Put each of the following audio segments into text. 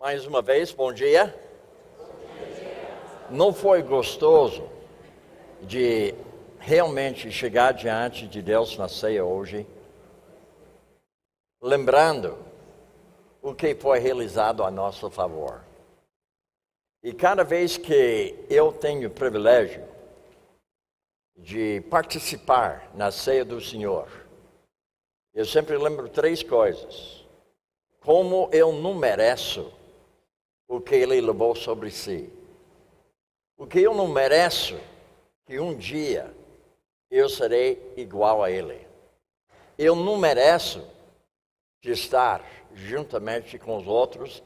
Mais uma vez, bom dia. Não foi gostoso de realmente chegar diante de Deus na ceia hoje, lembrando o que foi realizado a nosso favor. E cada vez que eu tenho o privilégio de participar na ceia do Senhor, eu sempre lembro três coisas. Como eu não mereço o que Ele levou sobre si. O que eu não mereço, que um dia eu serei igual a Ele. Eu não mereço de estar juntamente com os outros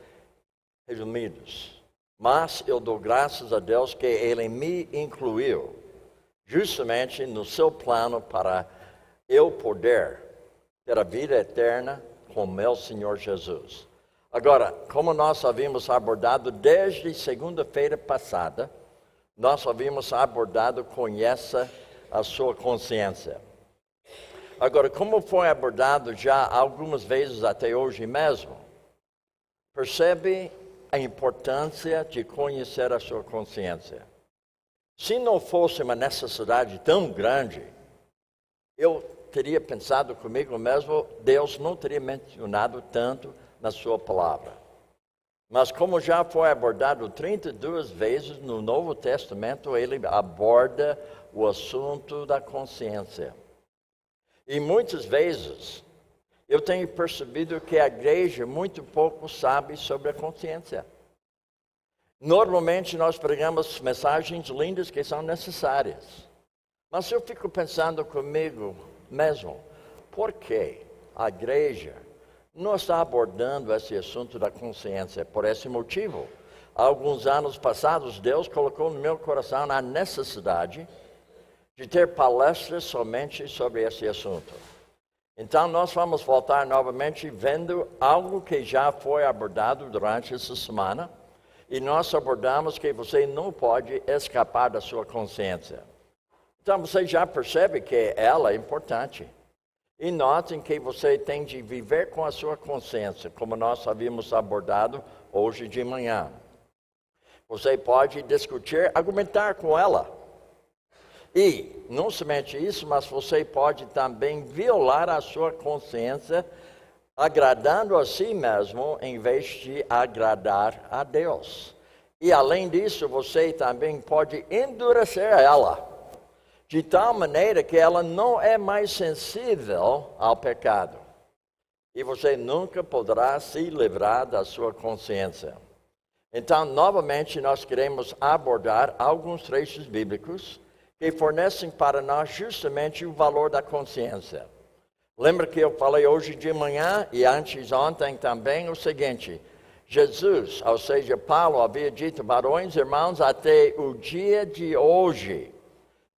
reunidos. Mas eu dou graças a Deus que Ele me incluiu justamente no seu plano para eu poder ter a vida eterna com meu Senhor Jesus. Agora, como nós havíamos abordado desde segunda-feira passada, nós havíamos abordado conheça a sua consciência. Agora, como foi abordado já algumas vezes até hoje mesmo, percebe a importância de conhecer a sua consciência. Se não fosse uma necessidade tão grande, eu teria pensado comigo mesmo, Deus não teria mencionado tanto na sua palavra. Mas como já foi abordado 32 vezes no Novo Testamento, ele aborda o assunto da consciência. E muitas vezes eu tenho percebido que a igreja muito pouco sabe sobre a consciência. Normalmente nós pregamos mensagens lindas que são necessárias. Mas eu fico pensando comigo mesmo, por que a igreja não está abordando esse assunto da consciência? Por esse motivo, há alguns anos passados, Deus colocou no meu coração a necessidade de ter palestras somente sobre esse assunto. Então, nós vamos voltar novamente vendo algo que já foi abordado durante essa semana, e nós abordamos que você não pode escapar da sua consciência. Então, você já percebe que ela é importante. E notem que você tem de viver com a sua consciência, como nós havíamos abordado hoje de manhã. Você pode discutir, argumentar com ela. E, não somente isso, mas você pode também violar a sua consciência, agradando a si mesmo, em vez de agradar a Deus. E, além disso, você também pode endurecer ela, de tal maneira que ela não é mais sensível ao pecado. E você nunca poderá se livrar da sua consciência. Então, novamente, nós queremos abordar alguns trechos bíblicos que fornecem para nós justamente o valor da consciência. Lembra que eu falei hoje de manhã e antes ontem também o seguinte: Jesus, ou seja, Paulo havia dito, varões, irmãos, até o dia de hoje,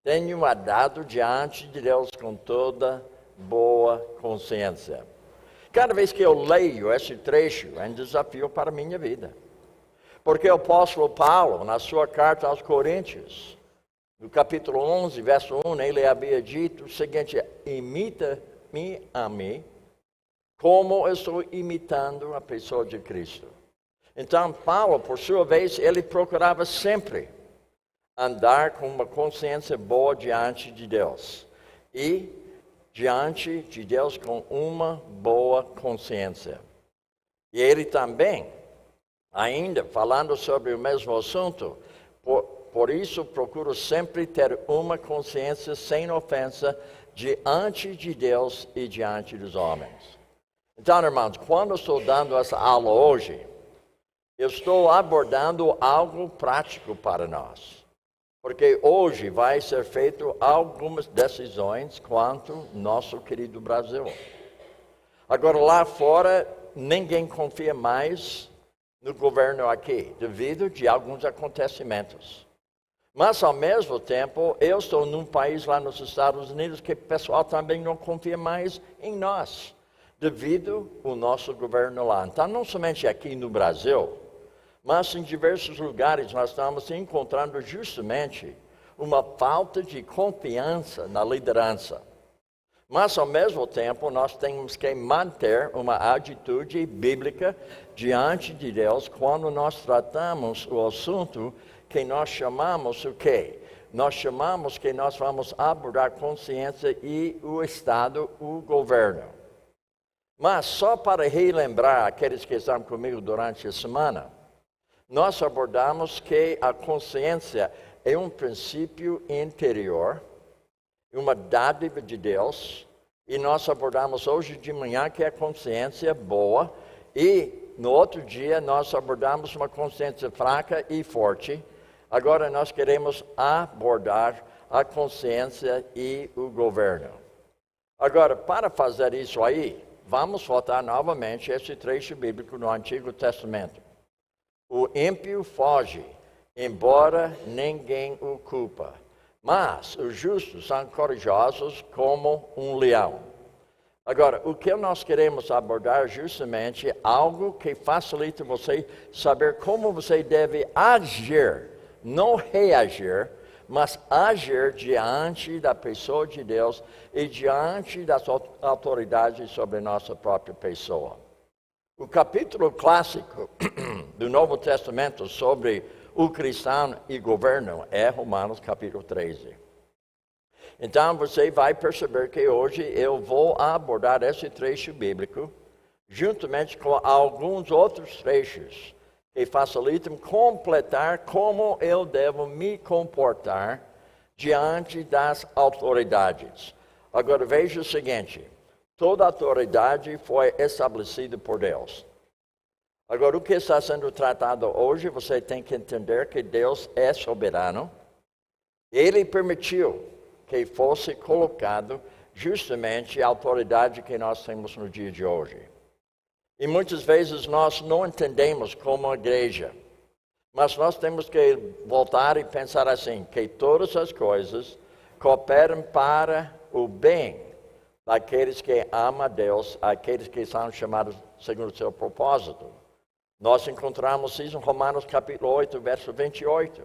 tenho andado diante de Deus com toda boa consciência. Cada vez que eu leio esse trecho, é um desafio para a minha vida. Porque o apóstolo Paulo, na sua carta aos Coríntios, no capítulo 11, verso 1, ele havia dito o seguinte: imita-me a mim, como eu estou imitando a pessoa de Cristo. Então, Paulo, por sua vez, ele procurava sempre andar com uma consciência boa diante de Deus. E diante de Deus com uma boa consciência. E ele também, ainda falando sobre o mesmo assunto, por isso procuro sempre ter uma consciência sem ofensa diante de Deus e diante dos homens. Então, irmãos, quando eu estou dando essa aula hoje, eu estou abordando algo prático para nós. Porque hoje vai ser feito algumas decisões quanto ao nosso querido Brasil. Agora, lá fora, ninguém confia mais no governo aqui, devido a alguns acontecimentos. Mas, ao mesmo tempo, eu estou num país lá nos Estados Unidos que o pessoal também não confia mais em nós, devido ao nosso governo lá. Então, não somente aqui no Brasil, mas em diversos lugares nós estamos encontrando justamente uma falta de confiança na liderança. Mas, ao mesmo tempo, nós temos que manter uma atitude bíblica diante de Deus quando nós tratamos o assunto que nós chamamos o quê? Nós chamamos que nós vamos abordar a consciência e o Estado, o governo. Mas, só para relembrar aqueles que estão comigo durante a semana, nós abordamos que a consciência é um princípio interior, uma dádiva de Deus, e nós abordamos hoje de manhã que a consciência é boa, e no outro dia nós abordamos uma consciência fraca e forte. Agora nós queremos abordar a consciência e o governo. Agora, para fazer isso aí, vamos voltar novamente a esse trecho bíblico no Antigo Testamento. O ímpio foge, embora ninguém o culpa. Mas os justos são corajosos como um leão. Agora, o que nós queremos abordar justamente é algo que facilita você saber como você deve agir, não reagir, mas agir diante da pessoa de Deus e diante das autoridades sobre nossa própria pessoa. O capítulo clássico do Novo Testamento sobre o cristão e governo é Romanos capítulo 13. Então você vai perceber que hoje eu vou abordar esse trecho bíblico juntamente com alguns outros trechos que facilitam completar como eu devo me comportar diante das autoridades. Agora veja o seguinte, toda autoridade foi estabelecida por Deus. Agora, o que está sendo tratado hoje, você tem que entender que Deus é soberano. Ele permitiu que fosse colocado justamente a autoridade que nós temos no dia de hoje. E muitas vezes nós não entendemos como igreja. Mas nós temos que voltar e pensar assim, que todas as coisas cooperam para o bem daqueles que amam a Deus, aqueles que são chamados segundo o seu propósito. Nós encontramos isso em Romanos capítulo 8, verso 28.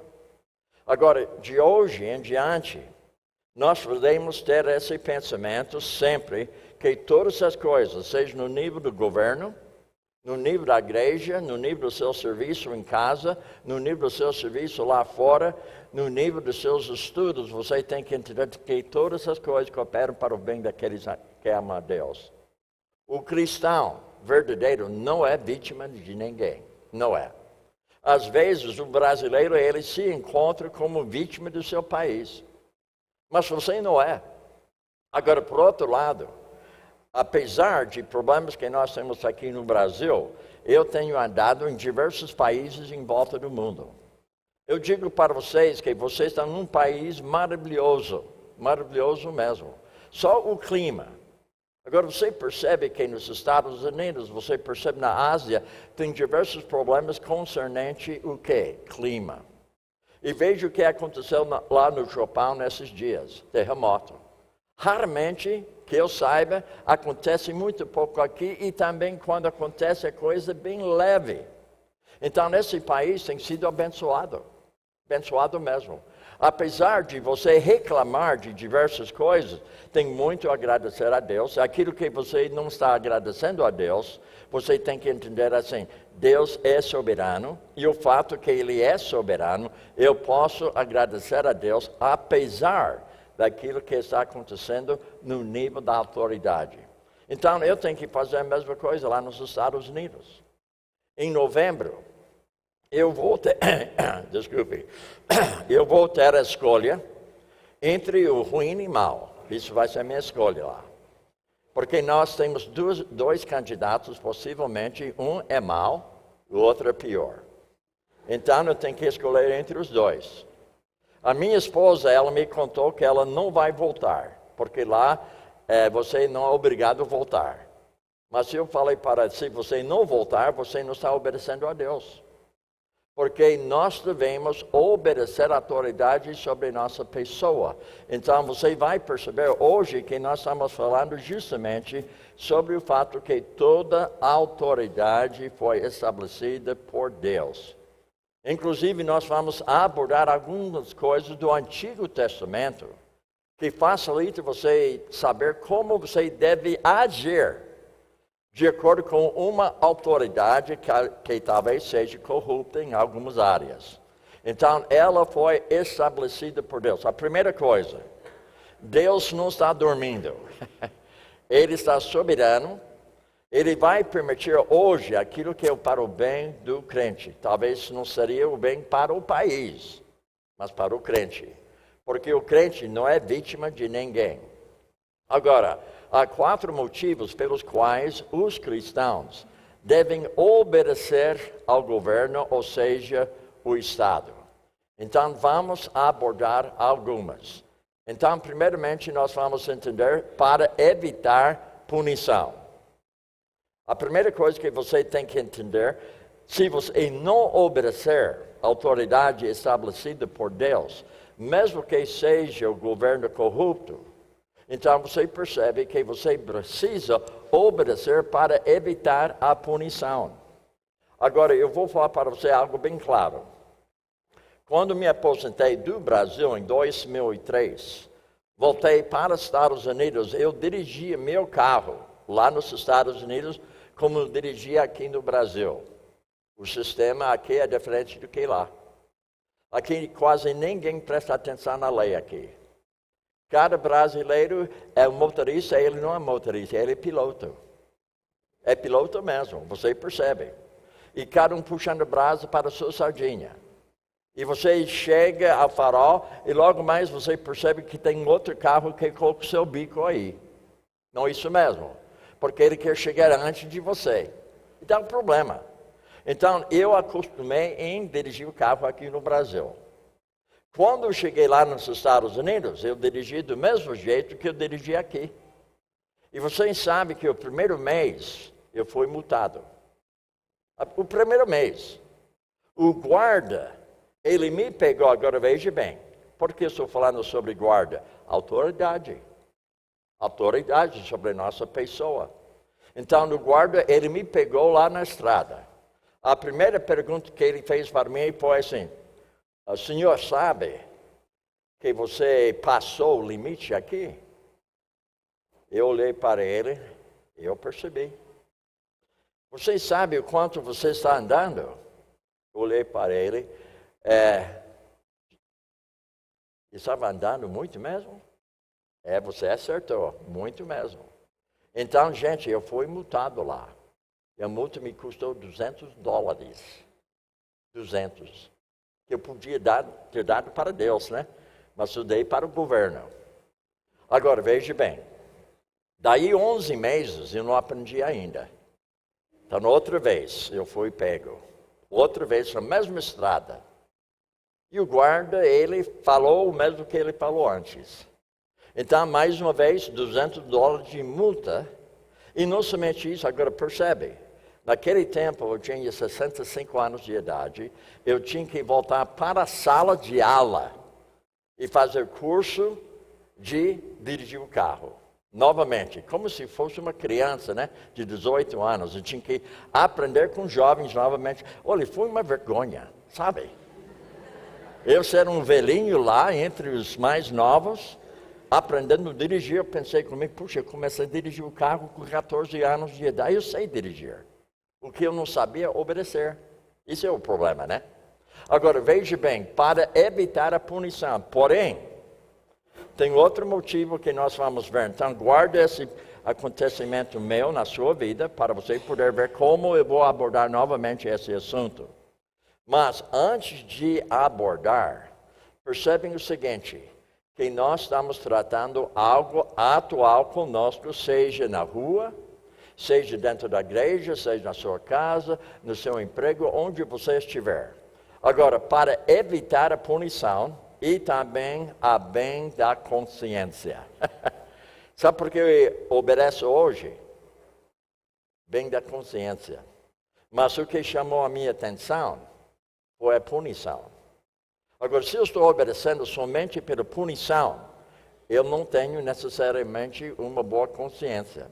Agora, de hoje em diante, nós podemos ter esse pensamento sempre que todas as coisas, seja no nível do governo, no nível da igreja, no nível do seu serviço em casa, no nível do seu serviço lá fora, no nível dos seus estudos, você tem que entender que todas as coisas cooperam para o bem daqueles que amam a Deus. O cristão verdadeiro não é vítima de ninguém, não é. Às vezes o brasileiro ele se encontra como vítima do seu país, mas você não é. Agora, por outro lado, apesar de problemas que nós temos aqui no Brasil, eu tenho andado em diversos países em volta do mundo. Eu digo para vocês que vocês estão num país maravilhoso, maravilhoso mesmo. Só o clima. Agora você percebe que nos Estados Unidos, você percebe na Ásia, tem diversos problemas concernentes o quê? Clima. E veja o que aconteceu lá no Japão nesses dias, terremoto. Raramente, que eu saiba, acontece muito pouco aqui e também quando acontece é coisa bem leve. Então esse país tem sido abençoado, abençoado mesmo. Apesar de você reclamar de diversas coisas, tem muito a agradecer a Deus. Aquilo que você não está agradecendo a Deus, você tem que entender assim, Deus é soberano, e o fato que Ele é soberano, eu posso agradecer a Deus, apesar daquilo que está acontecendo no nível da autoridade. Então, eu tenho que fazer a mesma coisa lá nos Estados Unidos. Em novembro, eu vou ter, eu vou ter a escolha entre o ruim e mal. Isso vai ser a minha escolha lá. Porque nós temos dois candidatos, possivelmente, um é mau, o outro é pior. Então eu tenho que escolher entre os dois. A minha esposa, ela me contou que ela não vai voltar, porque lá você não é obrigado a voltar. Mas eu falei para ela, se você não voltar, você não está obedecendo a Deus. Porque nós devemos obedecer a autoridade sobre nossa pessoa. Então você vai perceber hoje que nós estamos falando justamente sobre o fato que toda autoridade foi estabelecida por Deus. Inclusive nós vamos abordar algumas coisas do Antigo Testamento que facilita você saber como você deve agir de acordo com uma autoridade que talvez seja corrupta em algumas áreas. Então, ela foi estabelecida por Deus. A primeira coisa, Deus não está dormindo. Ele está soberano. Ele vai permitir hoje aquilo que é para o bem do crente. Talvez não seria o bem para o país, mas para o crente. Porque o crente não é vítima de ninguém. Agora, há 4 motivos pelos quais os cristãos devem obedecer ao governo, ou seja, o Estado. Então, vamos abordar algumas. Então, primeiramente, nós vamos entender para evitar punição. A primeira coisa que você tem que entender, se você não obedecer à autoridade estabelecida por Deus, mesmo que seja o governo corrupto, então você percebe que você precisa obedecer para evitar a punição. Agora, eu vou falar para você algo bem claro. Quando me aposentei do Brasil em 2003, voltei para os Estados Unidos, eu dirigia meu carro lá nos Estados Unidos como eu dirigia aqui no Brasil. O sistema aqui é diferente do que lá. Aqui quase ninguém presta atenção na lei aqui. Cada brasileiro é um motorista, ele não é motorista, ele é piloto. É piloto mesmo, você percebe. E cada um puxando o braço para a sua sardinha. E você chega ao farol e logo mais você percebe que tem outro carro que coloca o seu bico aí. Não é isso mesmo. Porque ele quer chegar antes de você. Então é um problema. Então eu acostumei em dirigir o carro aqui no Brasil. Quando eu cheguei lá nos Estados Unidos, eu dirigi do mesmo jeito que eu dirigi aqui. E vocês sabem que o primeiro mês eu fui multado. O primeiro mês. O guarda, ele me pegou, agora veja bem. Por que eu estou falando sobre guarda? Autoridade. Autoridade sobre a nossa pessoa. Então, o guarda, ele me pegou lá na estrada. A primeira pergunta que ele fez para mim foi assim: o senhor sabe que você passou o limite aqui? Eu olhei para ele e eu percebi. Você sabe o quanto você está andando? Eu olhei para ele. Estava andando muito mesmo? Você acertou, muito mesmo. Então, gente, eu fui multado lá. E a multa me custou $200. 200. Que eu podia ter dado para Deus, né? Mas eu dei para o governo. Agora, veja bem. Daí 11 meses eu não aprendi ainda. Então, outra vez eu fui pego. Outra vez na mesma estrada. E o guarda, ele falou o mesmo que ele falou antes. Então, mais uma vez, $200 de multa. E não somente isso, agora percebe. Naquele tempo, eu tinha 65 anos de idade. Eu tinha que voltar para a sala de aula e fazer curso de dirigir o carro. Novamente, como se fosse uma criança, né, de 18 anos. Eu tinha que aprender com jovens novamente. Olha, foi uma vergonha, sabe? Eu ser um velhinho lá, entre os mais novos, aprendendo a dirigir. Eu pensei comigo, puxa, eu comecei a dirigir o carro com 14 anos de idade. Eu sei dirigir. O que eu não sabia, obedecer. Isso é o problema, né? Agora, veja bem, para evitar a punição. Porém, tem outro motivo que nós vamos ver. Então, guarda esse acontecimento meu na sua vida, para você poder ver como eu vou abordar novamente esse assunto. Mas, antes de abordar, percebem o seguinte, que nós estamos tratando algo atual conosco, seja na rua, seja dentro da igreja, seja na sua casa, no seu emprego, onde você estiver. Agora, para evitar a punição e também a bem da consciência. Sabe por que eu obedeço hoje? Bem da consciência. Mas o que chamou a minha atenção foi a punição. Agora, se eu estou obedecendo somente pela punição, eu não tenho necessariamente uma boa consciência.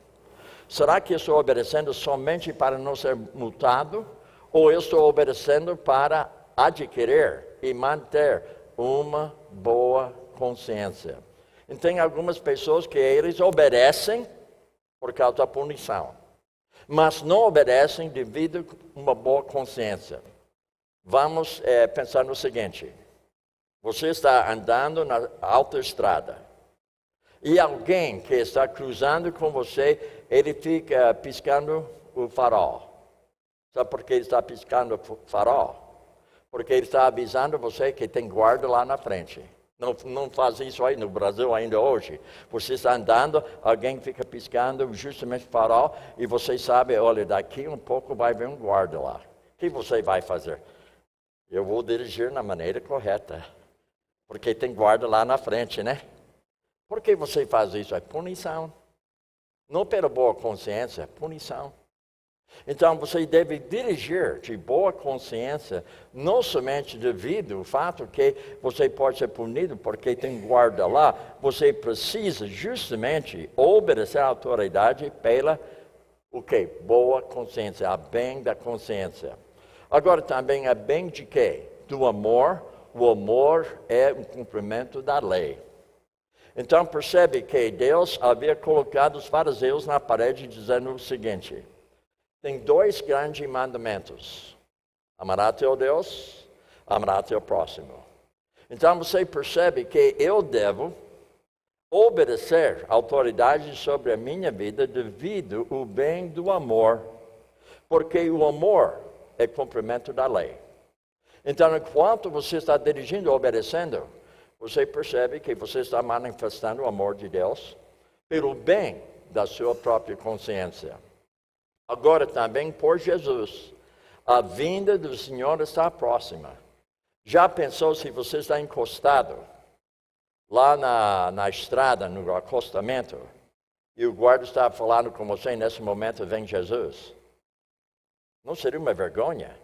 Será que eu estou obedecendo somente para não ser multado? Ou eu estou obedecendo para adquirir e manter uma boa consciência? E tem algumas pessoas que eles obedecem por causa da punição, mas não obedecem devido a uma boa consciência. Vamos pensar no seguinte. Você está andando na autoestrada e alguém que está cruzando com você, ele fica piscando o farol. Sabe por que ele está piscando o farol? Porque ele está avisando você que tem guarda lá na frente. Não faz isso aí no Brasil ainda hoje. Você está andando, alguém fica piscando justamente o farol e você sabe, olha, daqui um pouco vai vir um guarda lá. O que você vai fazer? Eu vou dirigir na maneira correta. Porque tem guarda lá na frente, né? Por que você faz isso? É punição. Não pela boa consciência, é punição. Então, você deve dirigir de boa consciência, não somente devido ao fato que você pode ser punido porque tem guarda lá, você precisa justamente obedecer à autoridade pela, o quê? Boa consciência, a bem da consciência. Agora, também a bem de quê? Do amor. O amor é um cumprimento da lei. Então, percebe que Deus havia colocado os fariseus na parede dizendo o seguinte: tem 2 grandes mandamentos. Amará teu Deus, amará teu próximo. Então você percebe que eu devo obedecer autoridade sobre a minha vida devido ao bem do amor. Porque o amor é cumprimento da lei. Então, enquanto você está dirigindo e obedecendo, você percebe que você está manifestando o amor de Deus pelo bem da sua própria consciência. Agora também por Jesus, a vinda do Senhor está próxima. Já pensou se você está encostado lá na estrada, no acostamento, e o guarda está falando com você, nesse momento vem Jesus? Não seria uma vergonha?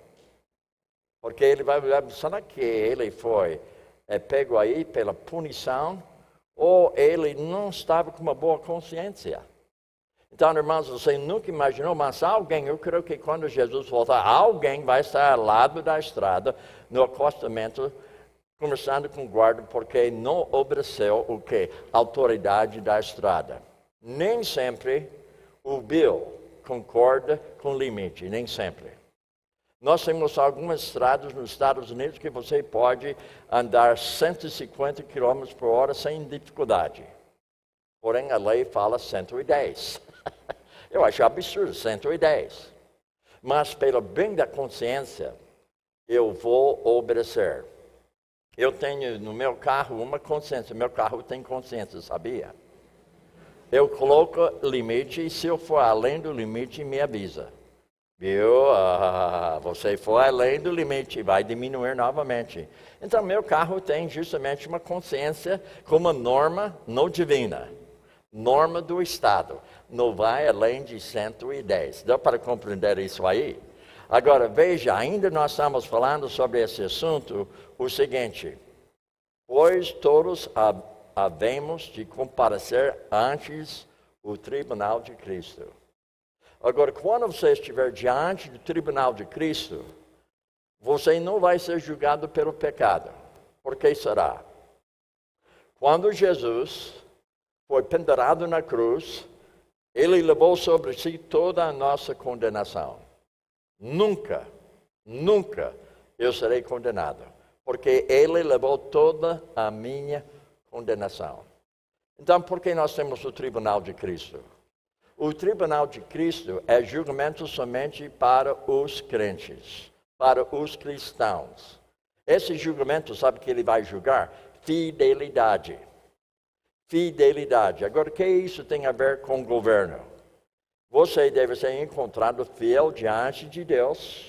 Porque ele vai olhar, será que ele foi pego aí pela punição ou ele não estava com uma boa consciência? Então, irmãos, você nunca imaginou, mas alguém, eu creio que quando Jesus voltar, alguém vai estar ao lado da estrada, no acostamento, conversando com o guarda, porque não obedeceu o quê? A autoridade da estrada. Nem sempre o Bill concorda com o limite, nem sempre. Nós temos algumas estradas nos Estados Unidos que você pode andar 150 km por hora sem dificuldade. Porém, a lei fala 110. Eu acho absurdo, 110. Mas, pelo bem da consciência, eu vou obedecer. Eu tenho no meu carro uma consciência. Meu carro tem consciência, sabia? Eu coloco limite e se eu for além do limite, me avisa. Viu? Você foi além do limite, vai diminuir novamente. Então, meu carro tem justamente uma consciência com uma norma não divina. Norma do Estado. Não vai além de 110. Dá para compreender isso aí? Agora, veja, ainda nós estamos falando sobre esse assunto, o seguinte. Pois todos havemos de comparecer antes o tribunal de Cristo. Agora, quando você estiver diante do tribunal de Cristo, você não vai ser julgado pelo pecado. Por que será? Quando Jesus foi pendurado na cruz, ele levou sobre si toda a nossa condenação. Nunca eu serei condenado, porque ele levou toda a minha condenação. Então, por que nós temos o tribunal de Cristo? O tribunal de Cristo é julgamento somente para os crentes, para os cristãos. Esse julgamento, sabe o que ele vai julgar? Fidelidade. Fidelidade. Agora, o que isso tem a ver com o governo? Você deve ser encontrado fiel diante de Deus,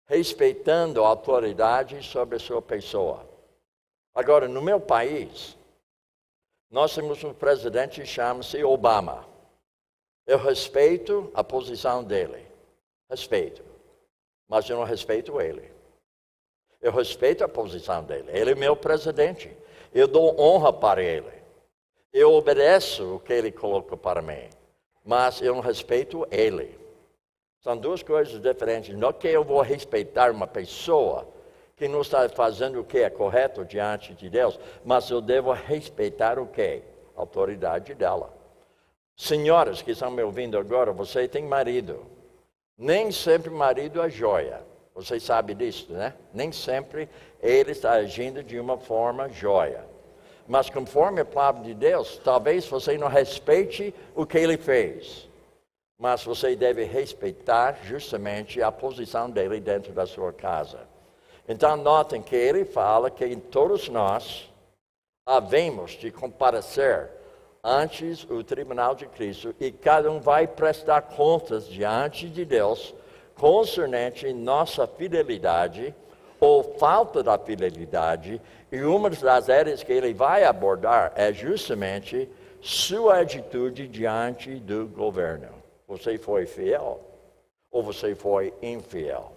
respeitando a autoridade sobre a sua pessoa. Agora, no meu país, nós temos um presidente que chama-se Obama. Eu respeito a posição dele. Respeito. Mas eu não respeito ele. Eu respeito a posição dele. Ele é meu presidente. Eu dou honra para ele. Eu obedeço o que ele coloca para mim. Mas eu não respeito ele. São duas coisas diferentes. Não que eu vou respeitar uma pessoa que não está fazendo o que é correto diante de Deus, mas eu devo respeitar o que? A autoridade dela. Senhoras que estão me ouvindo agora, você tem marido. Nem sempre marido é joia. Você sabe disso, né? Nem sempre ele está agindo de uma forma joia. Mas conforme a palavra de Deus, talvez você não respeite o que ele fez. Mas você deve respeitar justamente a posição dele dentro da sua casa. Então notem que ele fala que todos nós havemos de comparecer antes o tribunal de Cristo e cada um vai prestar contas diante de Deus concernente nossa fidelidade ou falta da fidelidade, e uma das áreas que ele vai abordar é justamente sua atitude diante do governo. Você foi fiel ou você foi infiel?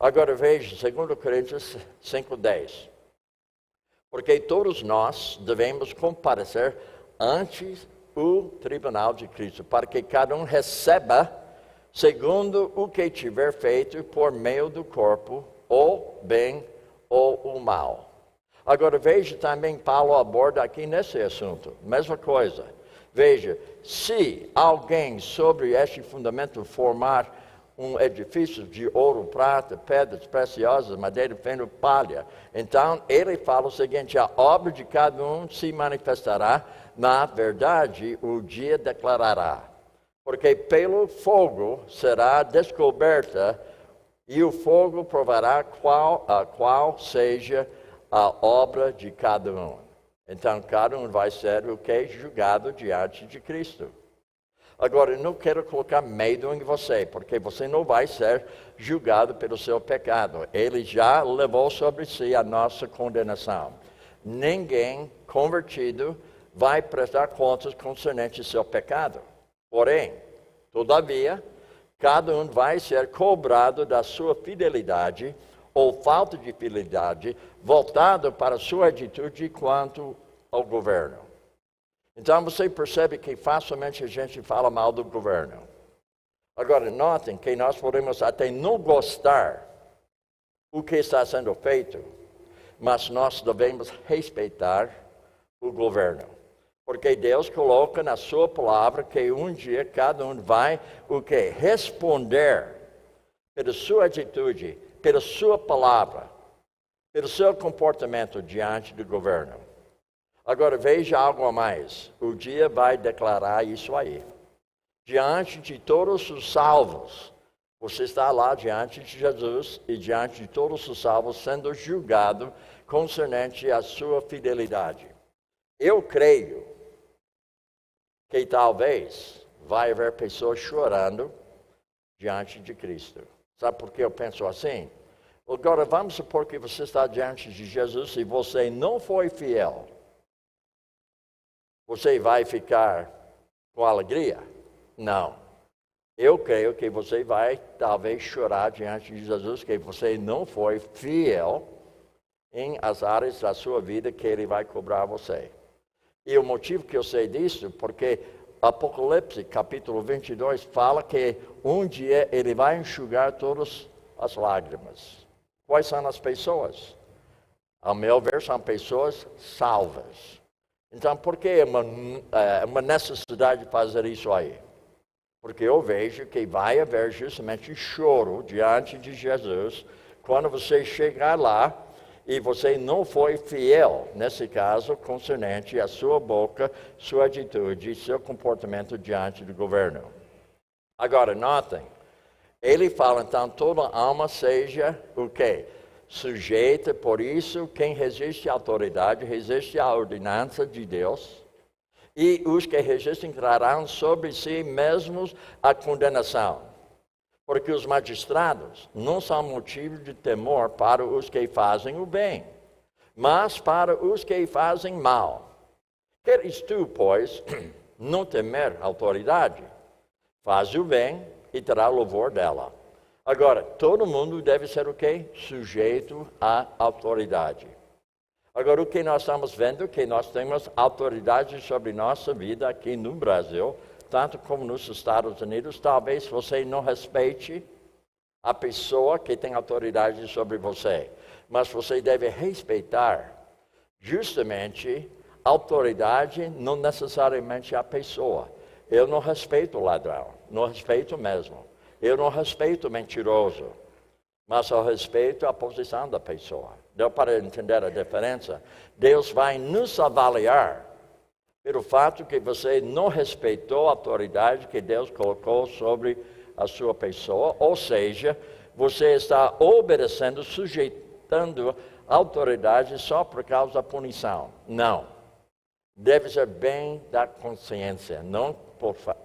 Agora veja, 2 Coríntios 5:10. Porque todos nós devemos comparecer antes o tribunal de Cristo, para que cada um receba segundo o que tiver feito por meio do corpo, ou bem ou o mal. Agora veja também, Paulo aborda aqui nesse assunto, mesma coisa. Veja, se alguém sobre este fundamento formar um edifício de ouro, prata, pedras preciosas, madeira, feno, palha, então ele fala o seguinte: a obra de cada um se manifestará, na verdade o dia declarará. Porque pelo fogo será descoberta, e o fogo provará qual seja a obra de cada um. Então, cada um vai ser o que? Julgado diante de Cristo. Agora, eu não quero colocar medo em você, porque você não vai ser julgado pelo seu pecado. Ele já levou sobre si a nossa condenação. Ninguém convertido vai prestar contas concernente ao seu pecado. Porém, todavia, cada um vai ser cobrado da sua fidelidade ou falta de fidelidade, voltado para a sua atitude quanto ao governo. Então você percebe que facilmente a gente fala mal do governo. Agora, notem que nós podemos até não gostar do que está sendo feito, mas nós devemos respeitar o governo. Porque Deus coloca na sua palavra que um dia cada um vai o quê? Responder pela sua atitude, pela sua palavra, pelo seu comportamento diante do governo. Agora veja algo a mais. O dia vai declarar isso aí. Diante de todos os salvos, você está lá diante de Jesus e diante de todos os salvos sendo julgado concernente à sua fidelidade. Eu creio que talvez vai haver pessoas chorando diante de Cristo. Sabe por que eu penso assim? Agora vamos supor que você está diante de Jesus e você não foi fiel. Você vai ficar com alegria? Não. Eu creio que você vai talvez chorar diante de Jesus, que você não foi fiel em as áreas da sua vida que Ele vai cobrar você. E o motivo que eu sei disso, porque Apocalipse, capítulo 22, fala que um dia Ele vai enxugar todas as lágrimas. Quais são as pessoas? Ao meu ver, são pessoas salvas. Então, por que é uma necessidade de fazer isso aí? Porque eu vejo que vai haver justamente choro diante de Jesus quando você chegar lá e você não foi fiel, nesse caso, concernente à sua boca, sua atitude, seu comportamento diante do governo. Agora, notem, ele fala, então, toda alma seja o quê? Sujeita, por isso, quem resiste à autoridade, resiste à ordenança de Deus, e os que resistem trarão sobre si mesmos a condenação. Porque os magistrados não são motivo de temor para os que fazem o bem, mas para os que fazem mal. Queres tu, pois, não temer a autoridade? Faz o bem e terá louvor dela. Agora, todo mundo deve ser o quê? Sujeito à autoridade. Agora, o que nós estamos vendo é que nós temos autoridade sobre nossa vida aqui no Brasil, tanto como nos Estados Unidos. Talvez você não respeite a pessoa que tem autoridade sobre você. mas você deve respeitar justamente a autoridade, não necessariamente a pessoa. Eu não respeito o ladrão, não respeito mesmo. Eu não respeito o mentiroso, mas eu respeito a posição da pessoa. Deu para entender a diferença? Deus vai nos avaliar pelo fato que você não respeitou a autoridade que Deus colocou sobre a sua pessoa, ou seja, você está obedecendo, sujeitando a autoridade só por causa da punição. Não. Deve ser bem da consciência, não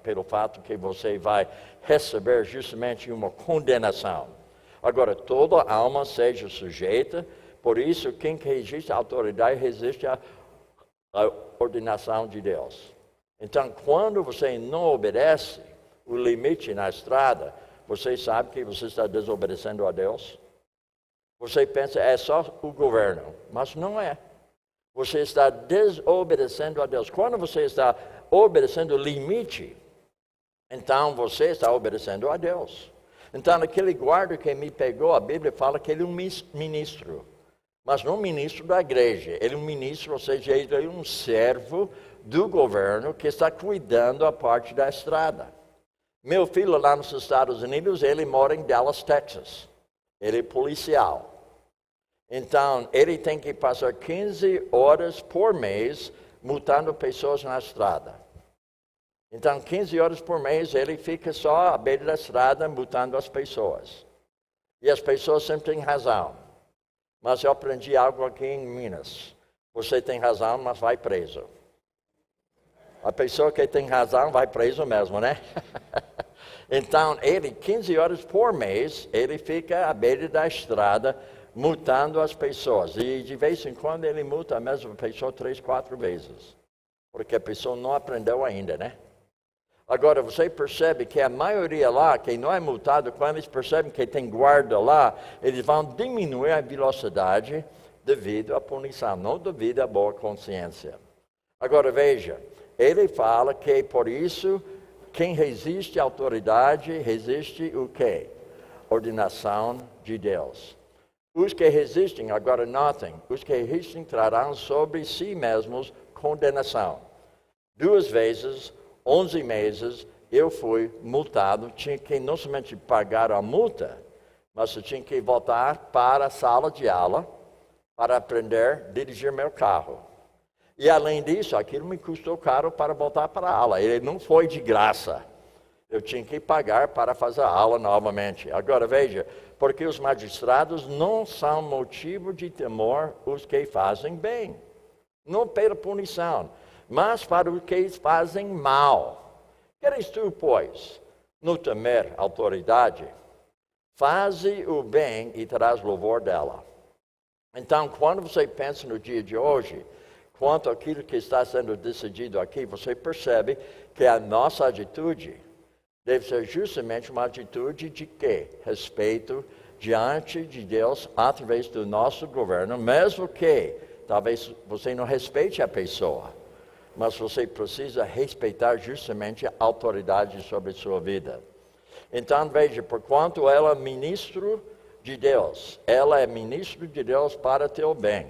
pelo fato que você vai receber justamente uma condenação. Agora, toda alma seja sujeita, por isso quem resiste à autoridade resiste à ordenação de Deus. Então, quando você não obedece o limite na estrada, você sabe que você está desobedecendo a Deus? Você pensa, é só o governo, mas não é. Você está desobedecendo a Deus. Quando você está obedecendo o limite, então você está obedecendo a Deus. Então, aquele guarda que me pegou, a Bíblia fala que ele é um ministro. Mas não ministro da igreja. Ele é um ministro, ou seja, ele é um servo do governo que está cuidando a parte da estrada. Meu filho lá nos Estados Unidos, ele mora em Dallas, Texas. Ele é policial. Então, ele tem que passar 15 horas por mês multando pessoas na estrada. Então, 15 horas por mês, ele fica só à beira da estrada multando as pessoas. E as pessoas sempre têm razão. Mas eu aprendi algo aqui em Minas. Você tem razão, mas vai preso. A pessoa que tem razão vai preso mesmo, né? Então, ele, 15 horas por mês, ele fica à beira da estrada multando as pessoas. E de vez em quando ele multa a mesma pessoa 3, 4 vezes. Porque a pessoa não aprendeu ainda, né? Agora, você percebe que a maioria lá, quem não é multado, quando eles percebem que tem guarda lá, eles vão diminuir a velocidade devido à punição, não devido à boa consciência. Agora, veja, ele fala que, por isso, quem resiste à autoridade, resiste o quê? Ordenação de Deus. Os que resistem, agora notem, os que resistem trarão sobre si mesmos condenação. 2 vezes, 11 meses, eu fui multado, tinha que não somente pagar a multa, mas eu tinha que voltar para a sala de aula para aprender a dirigir meu carro. E além disso, aquilo me custou caro para voltar para a aula. Ele não foi de graça. Eu tinha que pagar para fazer a aula novamente. Agora veja, porque os magistrados não são motivo de temor os que fazem bem. Não pela punição, mas para os que fazem mal. Queres tu, pois, não temer a autoridade? Faze o bem e terás louvor dela. Então, quando você pensa no dia de hoje, quanto àquilo que está sendo decidido aqui, você percebe que a nossa atitude deve ser justamente uma atitude de quê? Respeito diante de Deus através do nosso governo, mesmo que talvez você não respeite a pessoa, mas você precisa respeitar justamente a autoridade sobre sua vida. Então veja, porquanto ela é ministro de Deus, ela é ministro de Deus para teu bem.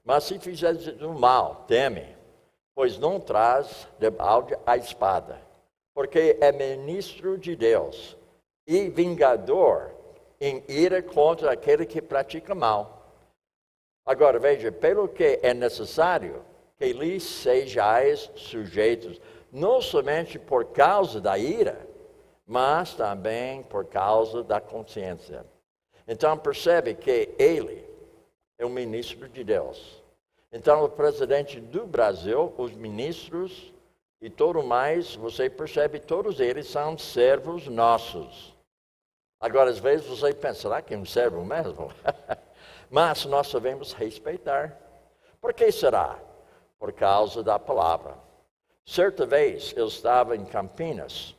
Mas se fizeres o mal, teme, pois não traz debalde a espada, porque é ministro de Deus e vingador em ira contra aquele que pratica mal. Agora veja, pelo que é necessário que lhes sejais sujeitos, não somente por causa da ira, mas também por causa da consciência. Então percebe que ele é um ministro de Deus. Então o presidente do Brasil, os ministros e tudo mais, você percebe, todos eles são servos nossos. Agora, às vezes você pensa, será que é um servo mesmo? Mas nós devemos respeitar. Por que será? Por causa da palavra. Certa vez eu estava em Campinas,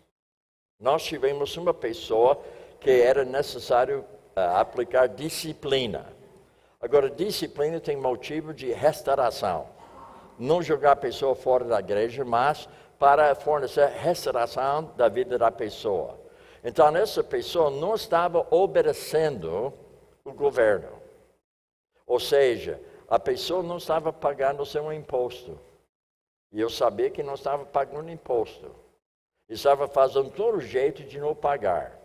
nós tivemos uma pessoa que era necessário aplicar disciplina. Agora, disciplina tem motivo de restauração. Não jogar a pessoa fora da igreja, mas para fornecer restauração da vida da pessoa. Então, essa pessoa não estava obedecendo o governo. Ou seja, a pessoa não estava pagando o seu imposto. E eu sabia que não estava pagando imposto. E estava fazendo todo jeito de não pagar.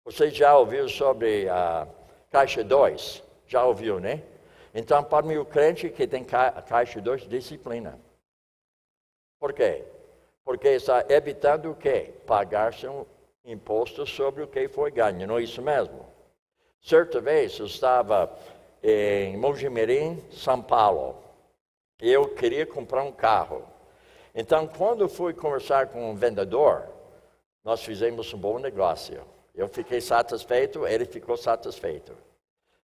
Você já ouviu sobre a Caixa 2? Já ouviu, né? Então, para mim, o crente que tem Caixa 2, disciplina. Por quê? Porque está evitando o quê? Pagar seu imposto sobre o que foi ganho, não é isso mesmo? Certa vez eu estava em Mojimirim, São Paulo. E eu queria comprar um carro. Então, quando eu fui conversar com um vendedor, nós fizemos um bom negócio. Eu fiquei satisfeito, ele ficou satisfeito.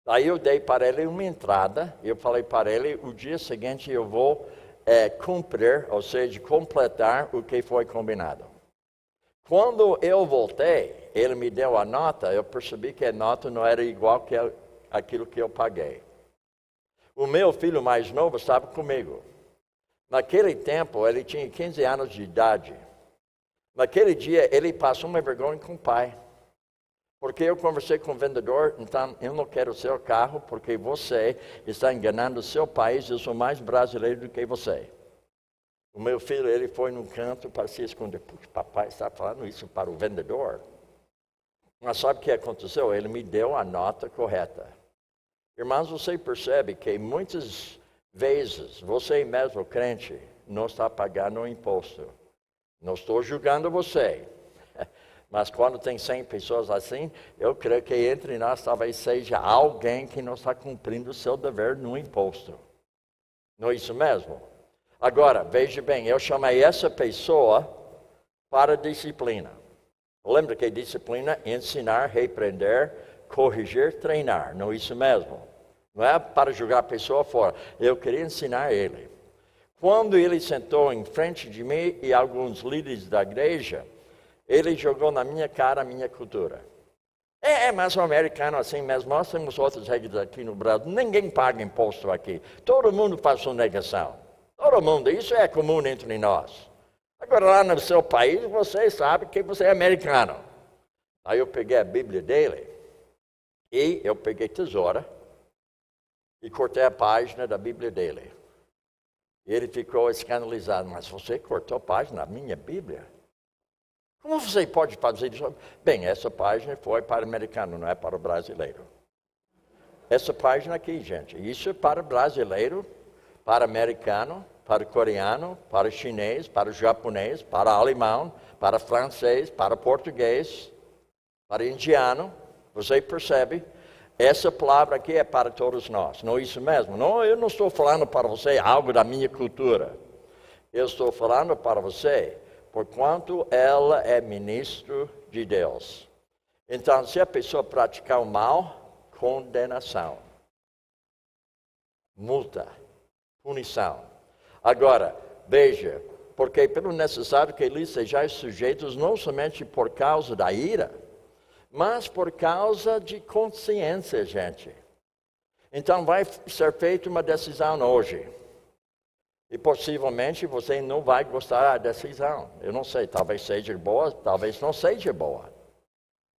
Aí eu dei para ele uma entrada, e eu falei para ele, o dia seguinte eu vou cumprir, ou seja, completar o que foi combinado. Quando eu voltei, ele me deu a nota, eu percebi que a nota não era igual que aquilo que eu paguei. O meu filho mais novo estava comigo. Naquele tempo, ele tinha 15 anos de idade. Naquele dia, ele passou uma vergonha com o pai. Porque eu conversei com o vendedor, então eu não quero o seu carro, porque você está enganando o seu país, eu sou mais brasileiro do que você. O meu filho, ele foi num canto para se esconder. Puxa, papai está falando isso para o vendedor. Mas sabe o que aconteceu? Ele me deu a nota correta. Irmãos, você percebe que muitas vezes você mesmo, crente, não está pagando o imposto. Não estou julgando você. Mas quando tem 100 pessoas assim, eu creio que entre nós talvez seja alguém que não está cumprindo o seu dever no imposto. Não é isso mesmo? Agora, veja bem, eu chamei essa pessoa para disciplina. Lembra que disciplina é ensinar, repreender, corrigir, treinar. Não é isso mesmo? Não é para jogar a pessoa fora. Eu queria ensinar ele. Quando ele sentou em frente de mim e alguns líderes da igreja, ele jogou na minha cara a minha cultura. Mas o americano assim mesmo, nós temos outras regras aqui no Brasil, ninguém paga imposto aqui. Todo mundo faz sonegação. Todo mundo, isso é comum entre nós. Agora lá no seu país, você sabe que você é americano. Aí eu peguei a Bíblia dele e eu peguei tesoura e cortei a página da Bíblia dele. Ele ficou escandalizado, mas você cortou a página da minha Bíblia? Como você pode fazer isso? Bem, essa página foi para o americano, não é para o brasileiro. Essa página aqui, gente, isso é para o brasileiro, para o americano, para o coreano, para o chinês, para o japonês, para o alemão, para o francês, para o português, para o indiano. Você percebe? Essa palavra aqui é para todos nós, não é isso mesmo? Não, eu não estou falando para você algo da minha cultura. Eu estou falando para você porquanto ela é ministro de Deus. Então, se a pessoa praticar o mal, condenação, multa, punição. Agora, veja, porque pelo necessário que lhes sejais sujeitos, não somente por causa da ira, mas por causa de consciência, gente. Então, vai ser feita uma decisão hoje. E possivelmente você não vai gostar da decisão. Eu não sei, talvez seja boa, talvez não seja boa.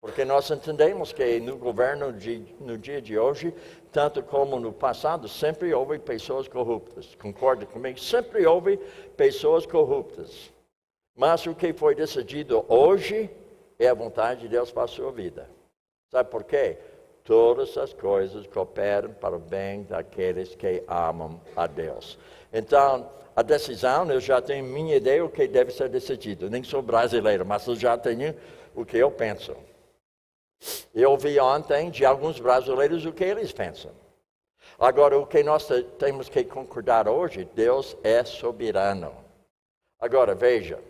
Porque nós entendemos que no governo, no dia de hoje, tanto como no passado, sempre houve pessoas corruptas. Concorda comigo? Sempre houve pessoas corruptas. Mas o que foi decidido hoje é a vontade de Deus para a sua vida. Sabe por quê? Todas as coisas cooperam para o bem daqueles que amam a Deus. Então, a decisão, eu já tenho minha ideia o que deve ser decidido. Eu nem sou brasileiro, mas eu já tenho o que eu penso. Eu ouvi ontem de alguns brasileiros o que eles pensam. Agora, o que nós temos que concordar hoje, Deus é soberano. Agora, veja,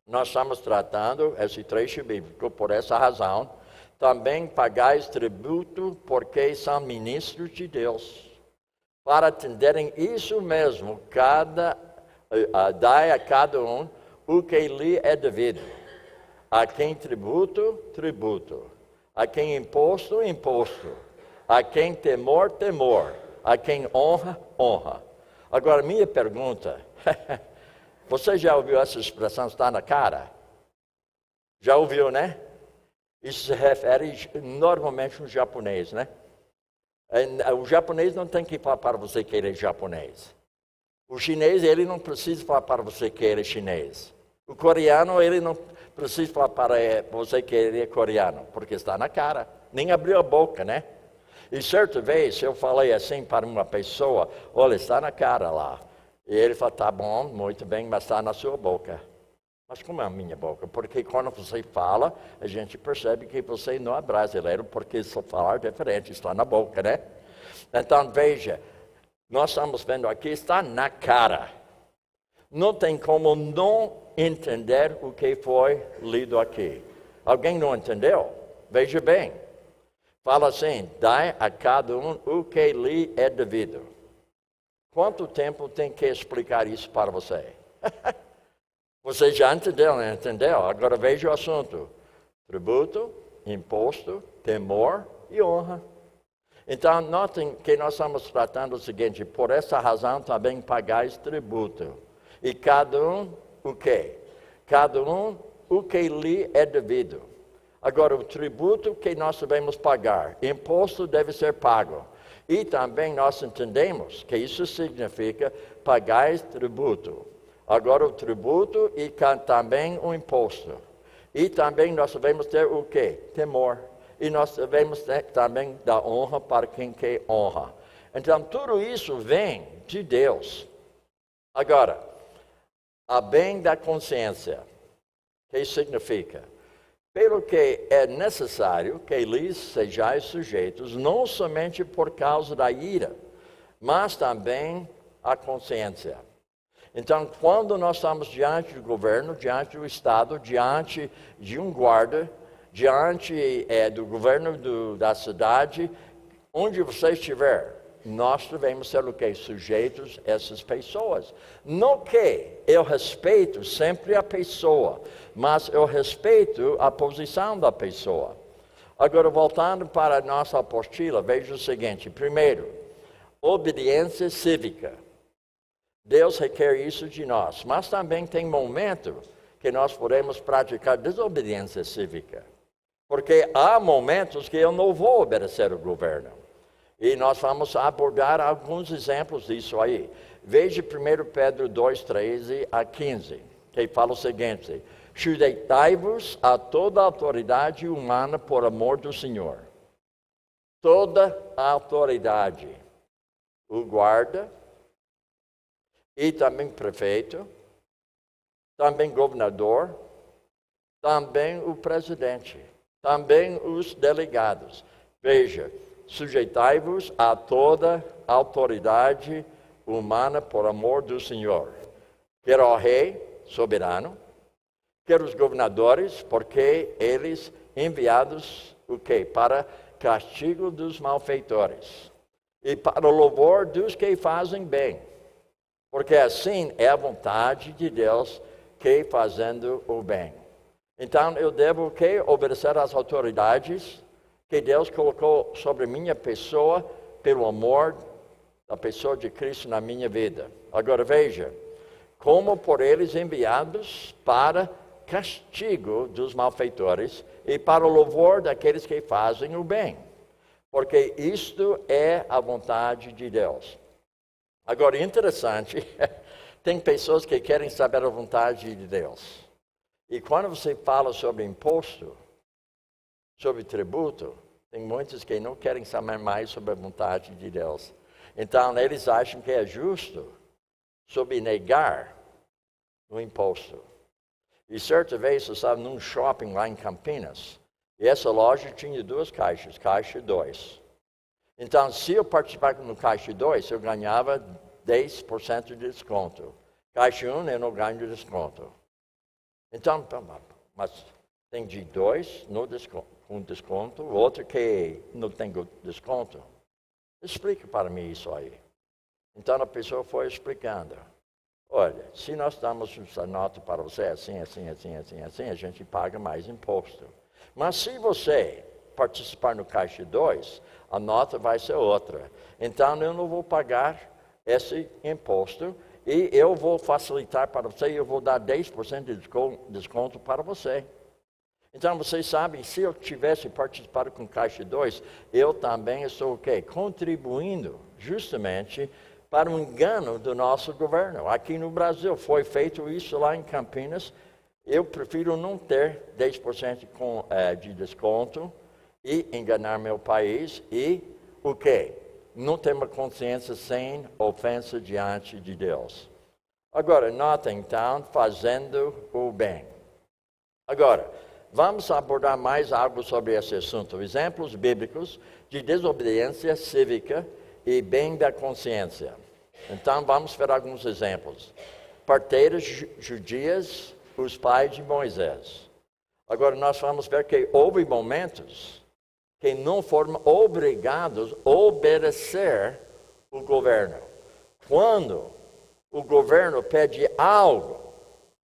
nós estamos tratando esse trecho bíblico por essa razão. Também pagais tributo porque são ministros de Deus. Para atenderem isso mesmo, dai a cada um o que lhe é devido. A quem tributo, tributo. A quem imposto, imposto. A quem temor, temor. A quem honra, honra. Agora, minha pergunta, você já ouviu essa expressão, está na cara? Já ouviu, né? Isso se refere normalmente ao japonês, né? O japonês não tem que falar para você que ele é japonês. O chinês, ele não precisa falar para você que ele é chinês. O coreano, ele não precisa falar para você que ele é coreano, porque está na cara. Nem abriu a boca, né? E certa vez eu falei assim para uma pessoa, olha, está na cara lá. E ele falou, tá bom, muito bem, mas está na sua boca. Mas como é a minha boca? Porque quando você fala, a gente percebe que você não é brasileiro, porque só falar diferente, está na boca, né? Então, veja, nós estamos vendo aqui, está na cara. Não tem como não entender o que foi lido aqui. Alguém não entendeu? Veja bem. Fala assim, dai a cada um o que lhe é devido. Quanto tempo tem que explicar isso para você? Você já entendeu, não entendeu? Agora veja o assunto. Tributo, imposto, temor e honra. Então, notem que nós estamos tratando o seguinte, por essa razão também pagais tributo. E cada um o quê? Cada um o que lhe é devido. Agora, o tributo que nós devemos pagar, imposto deve ser pago. E também nós entendemos que isso significa pagais tributo. Agora, o tributo e também o imposto. E também nós devemos ter o quê? Temor. E nós devemos ter também dar honra para quem quer honra. Então, tudo isso vem de Deus. Agora, a bem da consciência. O que significa? Pelo que é necessário que lhes sejais sujeitos, não somente por causa da ira, mas também a consciência. Então, quando nós estamos diante do governo, diante do Estado, diante de um guarda, diante do governo da cidade, onde você estiver, nós devemos ser o que? Sujeitos a essas pessoas. Não que eu respeito sempre a pessoa, mas eu respeito a posição da pessoa. Agora, voltando para a nossa apostila, veja o seguinte. Primeiro, obediência cívica. Deus requer isso de nós, mas também tem momento que nós podemos praticar desobediência cívica. Porque há momentos que eu não vou obedecer o governo. E nós vamos abordar alguns exemplos disso aí. Veja 1 Pedro 2, 13 a 15, que fala o seguinte: sujeitai-vos a toda a autoridade humana por amor do Senhor. Toda a autoridade. O guarda, e também prefeito, também governador, também o presidente, também os delegados. Veja, sujeitai-vos a toda a autoridade humana por amor do Senhor. Quer ao rei soberano, quer os governadores, porque eles enviados o quê? Para castigo dos malfeitores e para o louvor dos que fazem bem. Porque assim é a vontade de Deus que fazendo o bem. Então eu devo o quê? Obedecer às autoridades que Deus colocou sobre minha pessoa pelo amor da pessoa de Cristo na minha vida. Agora veja, como por eles enviados para castigo dos malfeitores e para o louvor daqueles que fazem o bem. Porque isto é a vontade de Deus. Agora, interessante, tem pessoas que querem saber a vontade de Deus. E quando você fala sobre imposto, sobre tributo, tem muitos que não querem saber mais sobre a vontade de Deus. Então, eles acham que é justo sobre negar o imposto. E certa vez, eu estava num shopping lá em Campinas, e essa loja tinha duas caixas, caixa 2. Então, se eu participar no caixa 2, eu ganhava 10% de desconto. Caixa 1, eu não ganho desconto. Então, mas tem de 2 com desconto, outro que não tem desconto. Explica para mim isso aí. Então, a pessoa foi explicando. Olha, se nós damos essa nota para você assim, a gente paga mais imposto. Mas se você participar no caixa 2, a nota vai ser outra. Então, eu não vou pagar esse imposto e eu vou facilitar para você e eu vou dar 10% de desconto para você. Então, vocês sabem, se eu tivesse participado com Caixa 2, eu também estou o quê? Contribuindo justamente para o engano do nosso governo. Aqui no Brasil, foi feito isso lá em Campinas. Eu prefiro não ter 10% de desconto e enganar meu país e o quê? Não ter uma consciência sem ofensa diante de Deus. Agora, notem, então, fazendo o bem. Agora, vamos abordar mais algo sobre esse assunto. Exemplos bíblicos de desobediência cívica e bem da consciência. Então, vamos ver alguns exemplos. Parteiras judias, os pais de Moisés. Agora, nós vamos ver que houve momentos que não foram obrigados a obedecer o governo. Quando o governo pede algo,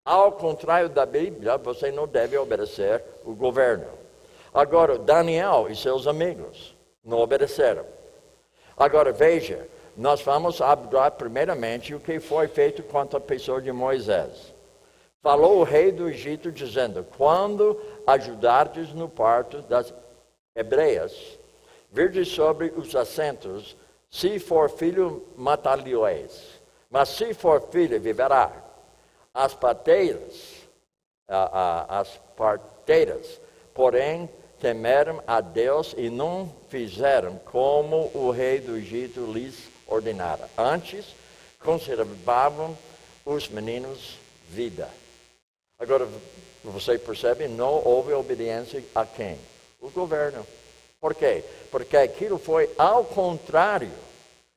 ao contrário da Bíblia, você não deve obedecer o governo. Agora, Daniel e seus amigos não obedeceram. Agora, veja, nós vamos abordar primeiramente o que foi feito quanto à pessoa de Moisés. Falou o rei do Egito dizendo, quando ajudardes no parto das hebreias, virdes sobre os assentos, se for filho, matá-lo-eis. Mas se for filha, viverá. As parteiras, porém, temeram a Deus e não fizeram como o rei do Egito lhes ordenara. Antes, conservavam os meninos vida. Agora, você percebe, não houve obediência a quem? O governo. Por quê? Porque aquilo foi ao contrário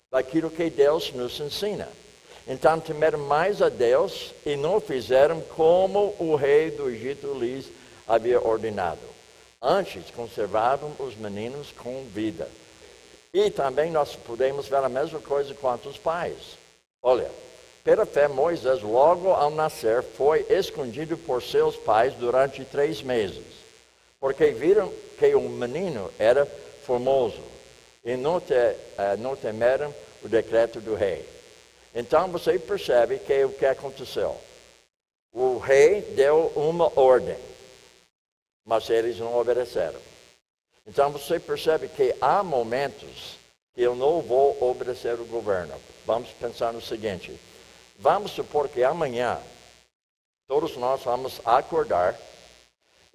daquilo que Deus nos ensina. Então, temeram mais a Deus e não fizeram como o rei do Egito lhes havia ordenado. Antes, conservavam os meninos com vida. E também nós podemos ver a mesma coisa quanto os pais. Olha, pela fé, Moisés, logo ao nascer, foi escondido por seus pais durante 3 meses. Porque viram que o menino era formoso e não temeram o decreto do rei. Então você percebe que o que aconteceu? O rei deu uma ordem, mas eles não obedeceram. Então você percebe que há momentos que eu não vou obedecer o governo. Vamos pensar no seguinte, vamos supor que amanhã todos nós vamos acordar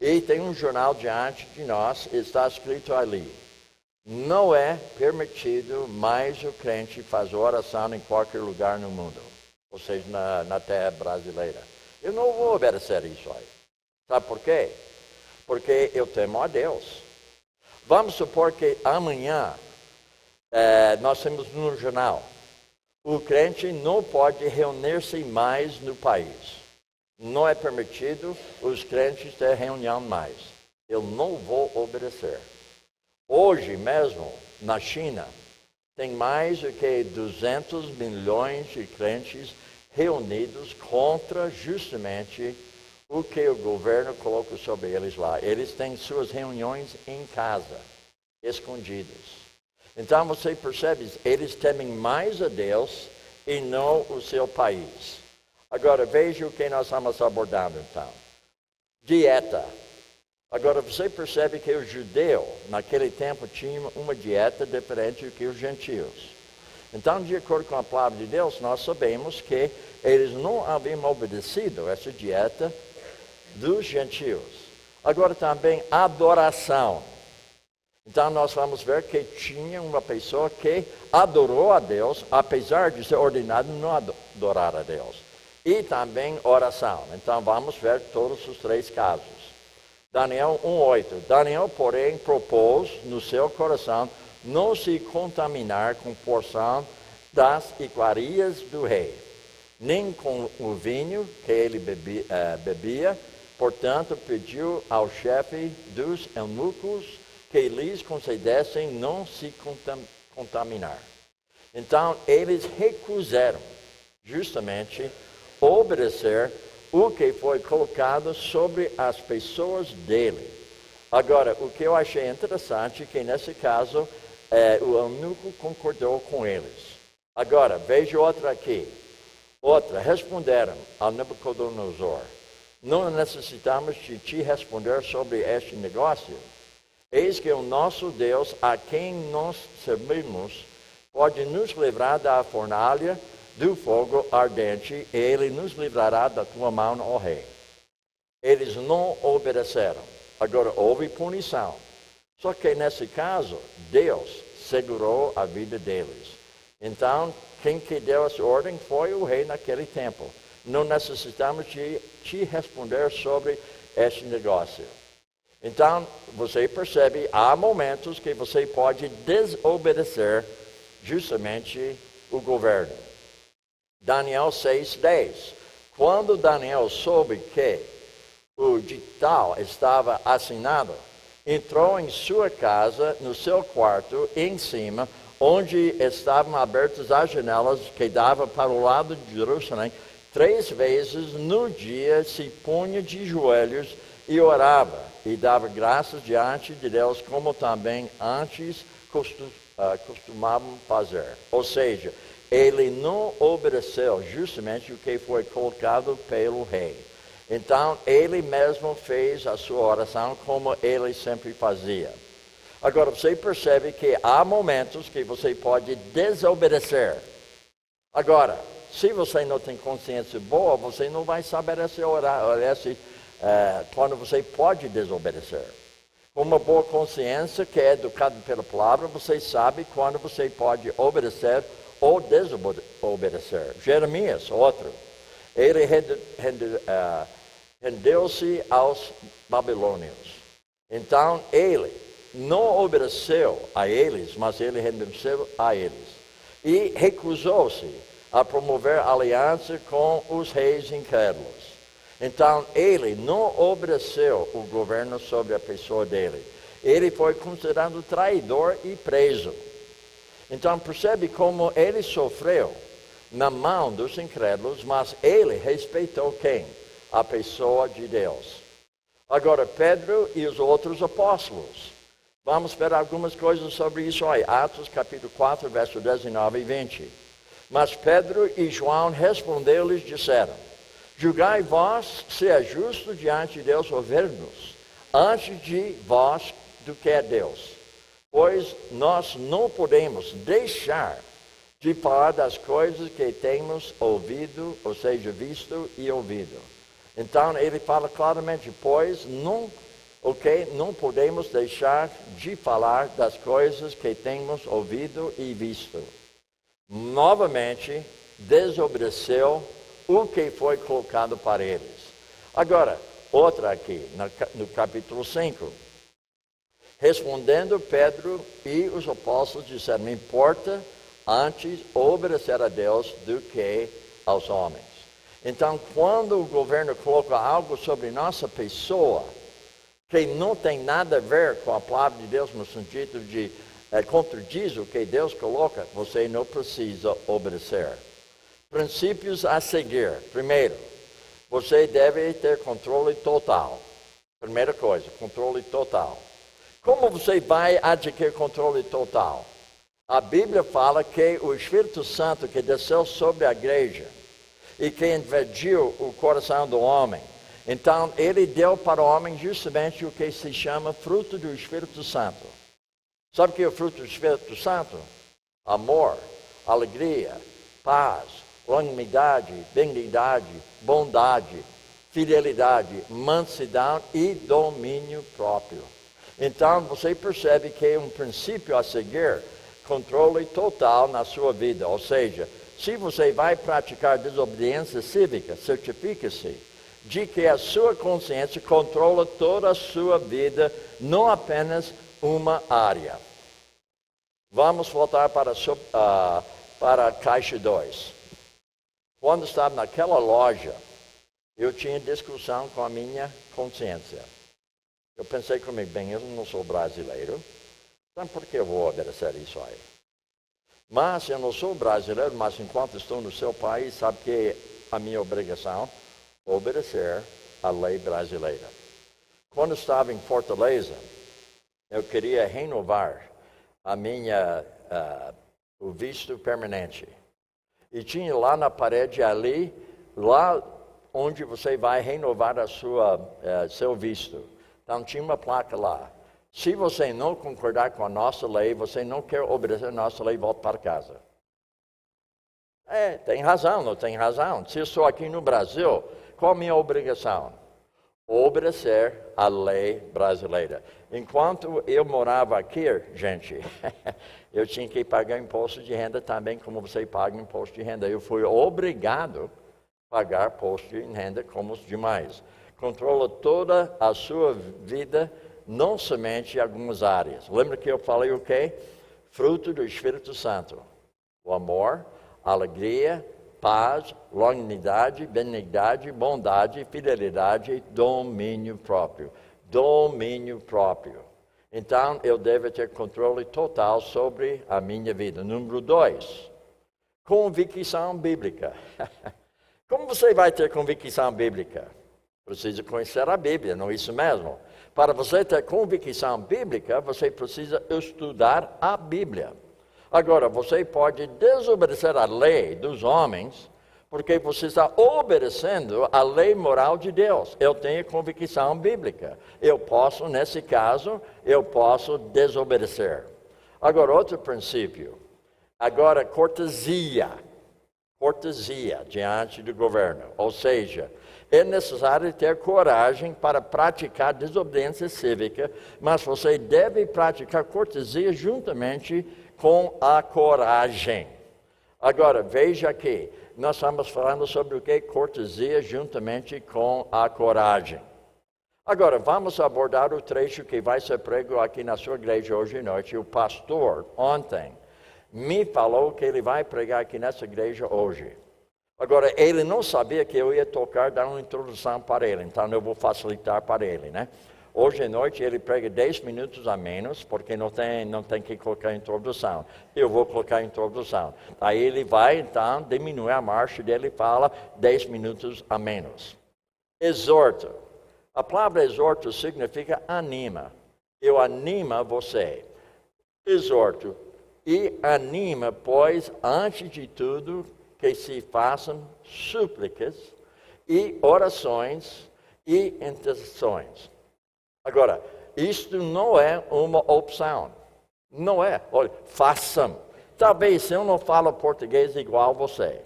e tem um jornal diante de nós, está escrito ali, não é permitido mais o crente fazer oração em qualquer lugar no mundo, ou seja, na terra brasileira. Eu não vou obedecer isso aí. Sabe por quê? Porque eu temo a Deus. Vamos supor que amanhã nós temos no jornal, o crente não pode reunir-se mais no país. Não é permitido os crentes ter reunião mais. Eu não vou obedecer. Hoje mesmo, na China, tem mais do que 200 milhões de crentes reunidos contra justamente o que o governo coloca sobre eles lá. Eles têm suas reuniões em casa, escondidos. Então você percebe, eles temem mais a Deus e não o seu país. Agora veja o que nós estamos abordando então. Dieta. Agora você percebe que o judeu, naquele tempo, tinha uma dieta diferente do que os gentios. Então, de acordo com a palavra de Deus, nós sabemos que eles não haviam obedecido essa dieta dos gentios. Agora também, adoração. Então, nós vamos ver que tinha uma pessoa que adorou a Deus, apesar de ser ordenado não adorar a Deus. E também oração. Então, vamos ver todos os 3 casos. Daniel 1:8. Daniel, porém, propôs no seu coração não se contaminar com porção das iguarias do rei, nem com o vinho que ele bebia. Portanto, pediu ao chefe dos eunucos que lhes concedessem não se contaminar. Então, eles recusaram justamente obedecer o que foi colocado sobre as pessoas dele. Agora, o que eu achei interessante é que nesse caso, o eunuco concordou com eles. Agora, veja outra aqui. Outra, responderam ao Nabucodonosor, não necessitamos de te responder sobre este negócio. Eis que o nosso Deus, a quem nós servimos, pode nos livrar da fornalha do fogo ardente, e ele nos livrará da tua mão, ó rei. Eles não obedeceram. Agora houve punição. Só que nesse caso, Deus segurou a vida deles. Então, quem que deu essa ordem foi o rei naquele tempo. Não necessitamos de te responder sobre este negócio. Então, você percebe, há momentos que você pode desobedecer justamente o governo. Daniel 6:10. Quando Daniel soube que o edital estava assinado, entrou em sua casa, no seu quarto, em cima, onde estavam abertas as janelas que davam para o lado de Jerusalém. 3 vezes no dia se punha de joelhos e orava, e dava graças diante de Deus, como também antes costumavam fazer. Ou seja, ele não obedeceu justamente o que foi colocado pelo rei. Então, ele mesmo fez a sua oração como ele sempre fazia. Agora, você percebe que há momentos que você pode desobedecer. Agora, se você não tem consciência boa, você não vai saber quando você pode desobedecer. Com uma boa consciência, que é educada pela palavra, você sabe quando você pode obedecer ou desobedecer. Jeremias, outro. Ele rendeu-se aos babilônios. Então, ele não obedeceu a eles, mas ele rendeu-se a eles. E recusou-se a promover aliança com os reis incrédulos. Então, ele não obedeceu o governo sobre a pessoa dele. Ele foi considerado traidor e preso. Então, percebe como ele sofreu na mão dos incrédulos, mas ele respeitou quem? A pessoa de Deus. Agora, Pedro e os outros apóstolos. Vamos ver algumas coisas sobre isso aí. Atos capítulo 4, verso 19 e 20. Mas Pedro e João respondeu-lhes e disseram: julgai vós se é justo diante de Deus ouvir-nos, antes de vós do que é Deus. Pois nós não podemos deixar de falar das coisas que temos ouvido, ou seja, visto e ouvido. Então ele fala claramente, pois não podemos deixar de falar das coisas que temos ouvido e visto. Novamente, desobedeceu o que foi colocado para eles. Agora, outra aqui, no capítulo 5. Respondendo Pedro e os apóstolos disseram: me importa antes obedecer a Deus do que aos homens. Então, quando o governo coloca algo sobre nossa pessoa, que não tem nada a ver com a palavra de Deus, no sentido de contradiz o que Deus coloca, você não precisa obedecer. Princípios a seguir. Primeiro, você deve ter controle total. Primeira coisa, controle total. Como você vai adquirir controle total? A Bíblia fala que o Espírito Santo que desceu sobre a igreja e que invadiu o coração do homem, então ele deu para o homem justamente o que se chama fruto do Espírito Santo. Sabe o que é o fruto do Espírito Santo? Amor, alegria, paz, longanimidade, benignidade, bondade, fidelidade, mansidão e domínio próprio. Então você percebe que é um princípio a seguir, controle total na sua vida. Ou seja, se você vai praticar desobediência cívica, certifique-se de que a sua consciência controla toda a sua vida, não apenas uma área. Vamos voltar para a caixa 2. Quando estava naquela loja, eu tinha discussão com a minha consciência. Eu pensei comigo, bem, eu não sou brasileiro, então por que eu vou obedecer isso aí? Mas eu não sou brasileiro, mas enquanto estou no seu país, sabe que é a minha obrigação obedecer à lei brasileira. Quando estava em Fortaleza, eu queria renovar o visto permanente. E tinha lá na parede ali, lá onde você vai renovar seu visto. Então tinha uma placa lá. Se você não concordar com a nossa lei, você não quer obedecer a nossa lei, volta para casa. Tem razão, não tem razão. Se eu estou aqui no Brasil, qual a minha obrigação? Obedecer a lei brasileira. Enquanto eu morava aqui, gente, eu tinha que pagar imposto de renda também, como você paga imposto de renda. Eu fui obrigado a pagar imposto de renda como os demais. Controla toda a sua vida, não somente em algumas áreas. Lembra que eu falei o quê? Fruto do Espírito Santo. O amor, a alegria, paz, longanimidade, benignidade, bondade, fidelidade e domínio próprio. Domínio próprio. Então, eu devo ter controle total sobre a minha vida. Número 2, convicção bíblica. Como você vai ter convicção bíblica? Precisa conhecer a Bíblia, não é isso mesmo? Para você ter convicção bíblica, você precisa estudar a Bíblia. Agora, você pode desobedecer a lei dos homens, porque você está obedecendo a lei moral de Deus. Eu tenho convicção bíblica. Eu posso, nesse caso, desobedecer. Agora, outro princípio. Agora, cortesia. Cortesia diante do governo. Ou seja, é necessário ter coragem para praticar desobediência cívica, mas você deve praticar cortesia juntamente com a coragem. Agora, veja aqui, nós estamos falando sobre o que? Cortesia juntamente com a coragem. Agora, vamos abordar o trecho que vai ser prego aqui na sua igreja hoje à noite. O pastor, ontem, me falou que ele vai pregar aqui nessa igreja hoje. Agora, ele não sabia que eu ia tocar, dar uma introdução para ele, então eu vou facilitar para ele, né? Hoje à noite ele prega 10 minutos a menos, porque não tem que colocar a introdução. Eu vou colocar a introdução. Aí ele vai, então, diminuir a marcha dele e fala 10 minutos a menos. Exorto. A palavra exorto significa anima. Eu animo você. Exorto. E anima, pois, antes de tudo, que se façam súplicas e orações e intercessões. Agora, isto não é uma opção. Não é. Olha, façam. Talvez eu não falo português igual a você,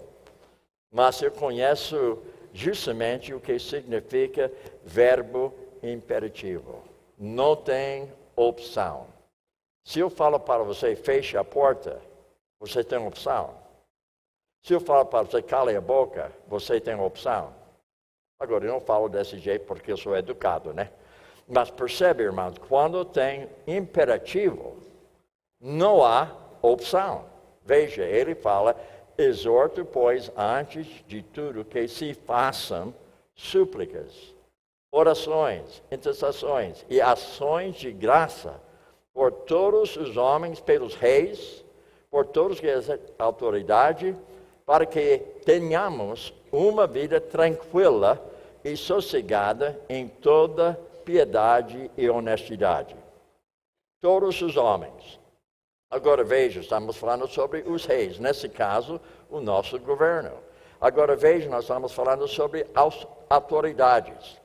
mas eu conheço justamente o que significa verbo imperativo. Não tem opção. Se eu falo para você, feche a porta, você tem opção. Se eu falo para você, cale a boca, você tem opção. Agora, eu não falo desse jeito porque eu sou educado, né? Mas percebe, irmãos, quando tem imperativo, não há opção. Veja, ele fala, exorto, pois, antes de tudo, que se façam súplicas, orações, intercessões e ações de graça por todos os homens, pelos reis, por todos que exercem autoridade, para que tenhamos uma vida tranquila e sossegada em toda piedade e honestidade. Todos os homens. Agora veja, estamos falando sobre os reis, nesse caso, o nosso governo. Agora veja, nós estamos falando sobre as autoridades,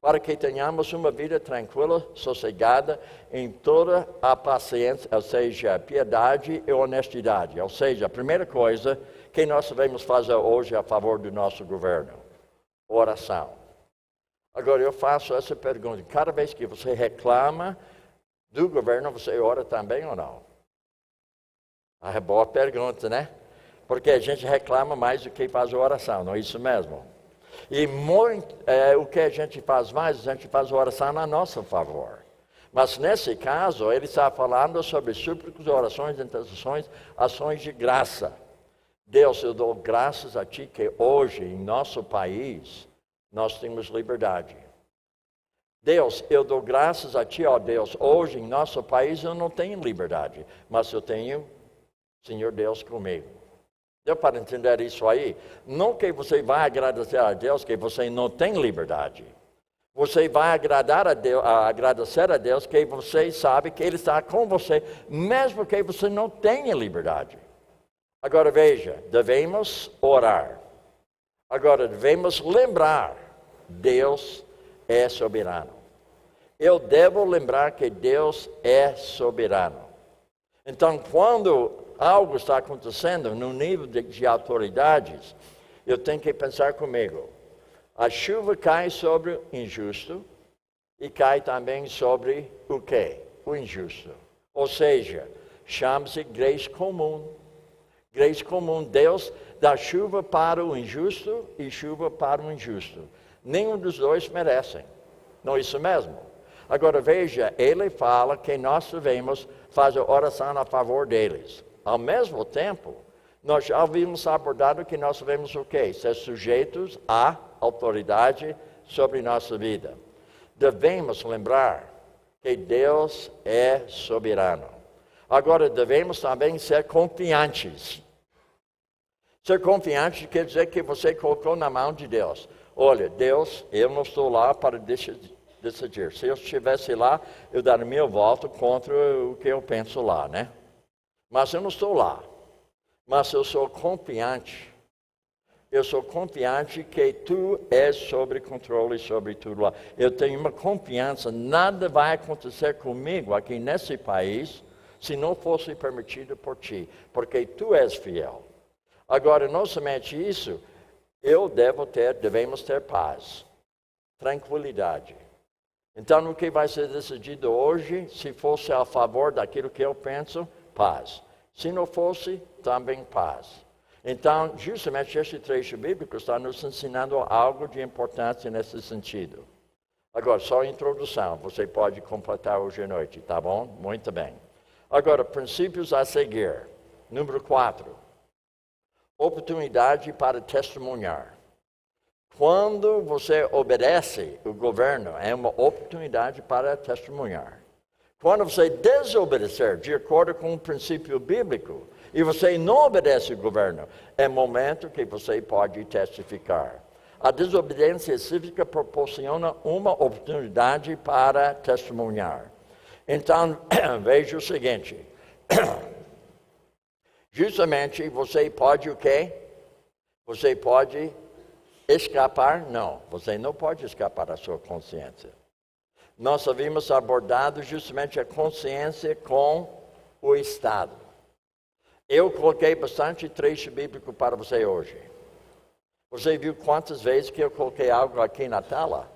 para que tenhamos uma vida tranquila, sossegada, em toda a paciência, ou seja, piedade e honestidade. Ou seja, a primeira coisa que nós devemos fazer hoje a favor do nosso governo, oração. Agora eu faço essa pergunta, cada vez que você reclama do governo, você ora também ou não? É boa pergunta, né? Porque a gente reclama mais do que faz oração, não é isso mesmo? E o que a gente faz mais, a gente faz oração a nosso favor. Mas nesse caso, ele está falando sobre súplicas, orações, intercessões, ações de graça. Deus, eu dou graças a Ti que hoje, em nosso país, nós temos liberdade. Deus, eu dou graças a Ti, ó Deus, hoje em nosso país eu não tenho liberdade, mas eu tenho Senhor Deus comigo. Deu para entender isso aí? Não que você vai agradecer a Deus que você não tem liberdade. Você vai agradecer a Deus que você sabe que Ele está com você, mesmo que você não tenha liberdade. Agora veja, devemos orar. Agora, devemos lembrar, Deus é soberano. Eu devo lembrar que Deus é soberano. Então, quando algo está acontecendo no nível de autoridades, eu tenho que pensar comigo. A chuva cai sobre o injusto e cai também sobre o quê? O injusto. Ou seja, chama-se graça comum. Graça comum. Deus dá chuva para o injusto e chuva para o injusto. Nenhum dos dois merecem. Não é isso mesmo? Agora veja, ele fala que nós devemos fazer oração a favor deles. Ao mesmo tempo, nós já havíamos abordado que nós devemos o quê? Ser sujeitos à autoridade sobre nossa vida. Devemos lembrar que Deus é soberano. Agora, devemos também ser confiantes. Ser confiante quer dizer que você colocou na mão de Deus. Olha, Deus, eu não estou lá para decidir. Se eu estivesse lá, eu daria minha volta contra o que eu penso lá, né? Mas eu não estou lá. Mas eu sou confiante. Eu sou confiante que tu és sobre controle sobre tudo lá. Eu tenho uma confiança, nada vai acontecer comigo aqui nesse país se não fosse permitido por ti, porque tu és fiel. Agora, não somente isso, devemos ter paz, tranquilidade. Então, o que vai ser decidido hoje, se fosse a favor daquilo que eu penso, paz. Se não fosse, também paz. Então, justamente esse trecho bíblico está nos ensinando algo de importância nesse sentido. Agora, só a introdução, você pode completar hoje à noite, tá bom? Muito bem. Agora, princípios a seguir. Número 4. Oportunidade para testemunhar. Quando você obedece o governo, é uma oportunidade para testemunhar. Quando você desobedecer, de acordo com o princípio bíblico, e você não obedece o governo, é momento que você pode testificar. A desobediência cívica proporciona uma oportunidade para testemunhar. Então, veja o seguinte. Justamente você pode o quê? Você pode escapar? Não, você não pode escapar da sua consciência. Nós havíamos abordado justamente a consciência com o Estado. Eu coloquei bastante trecho bíblico para você hoje. Você viu quantas vezes que eu coloquei algo aqui na tela?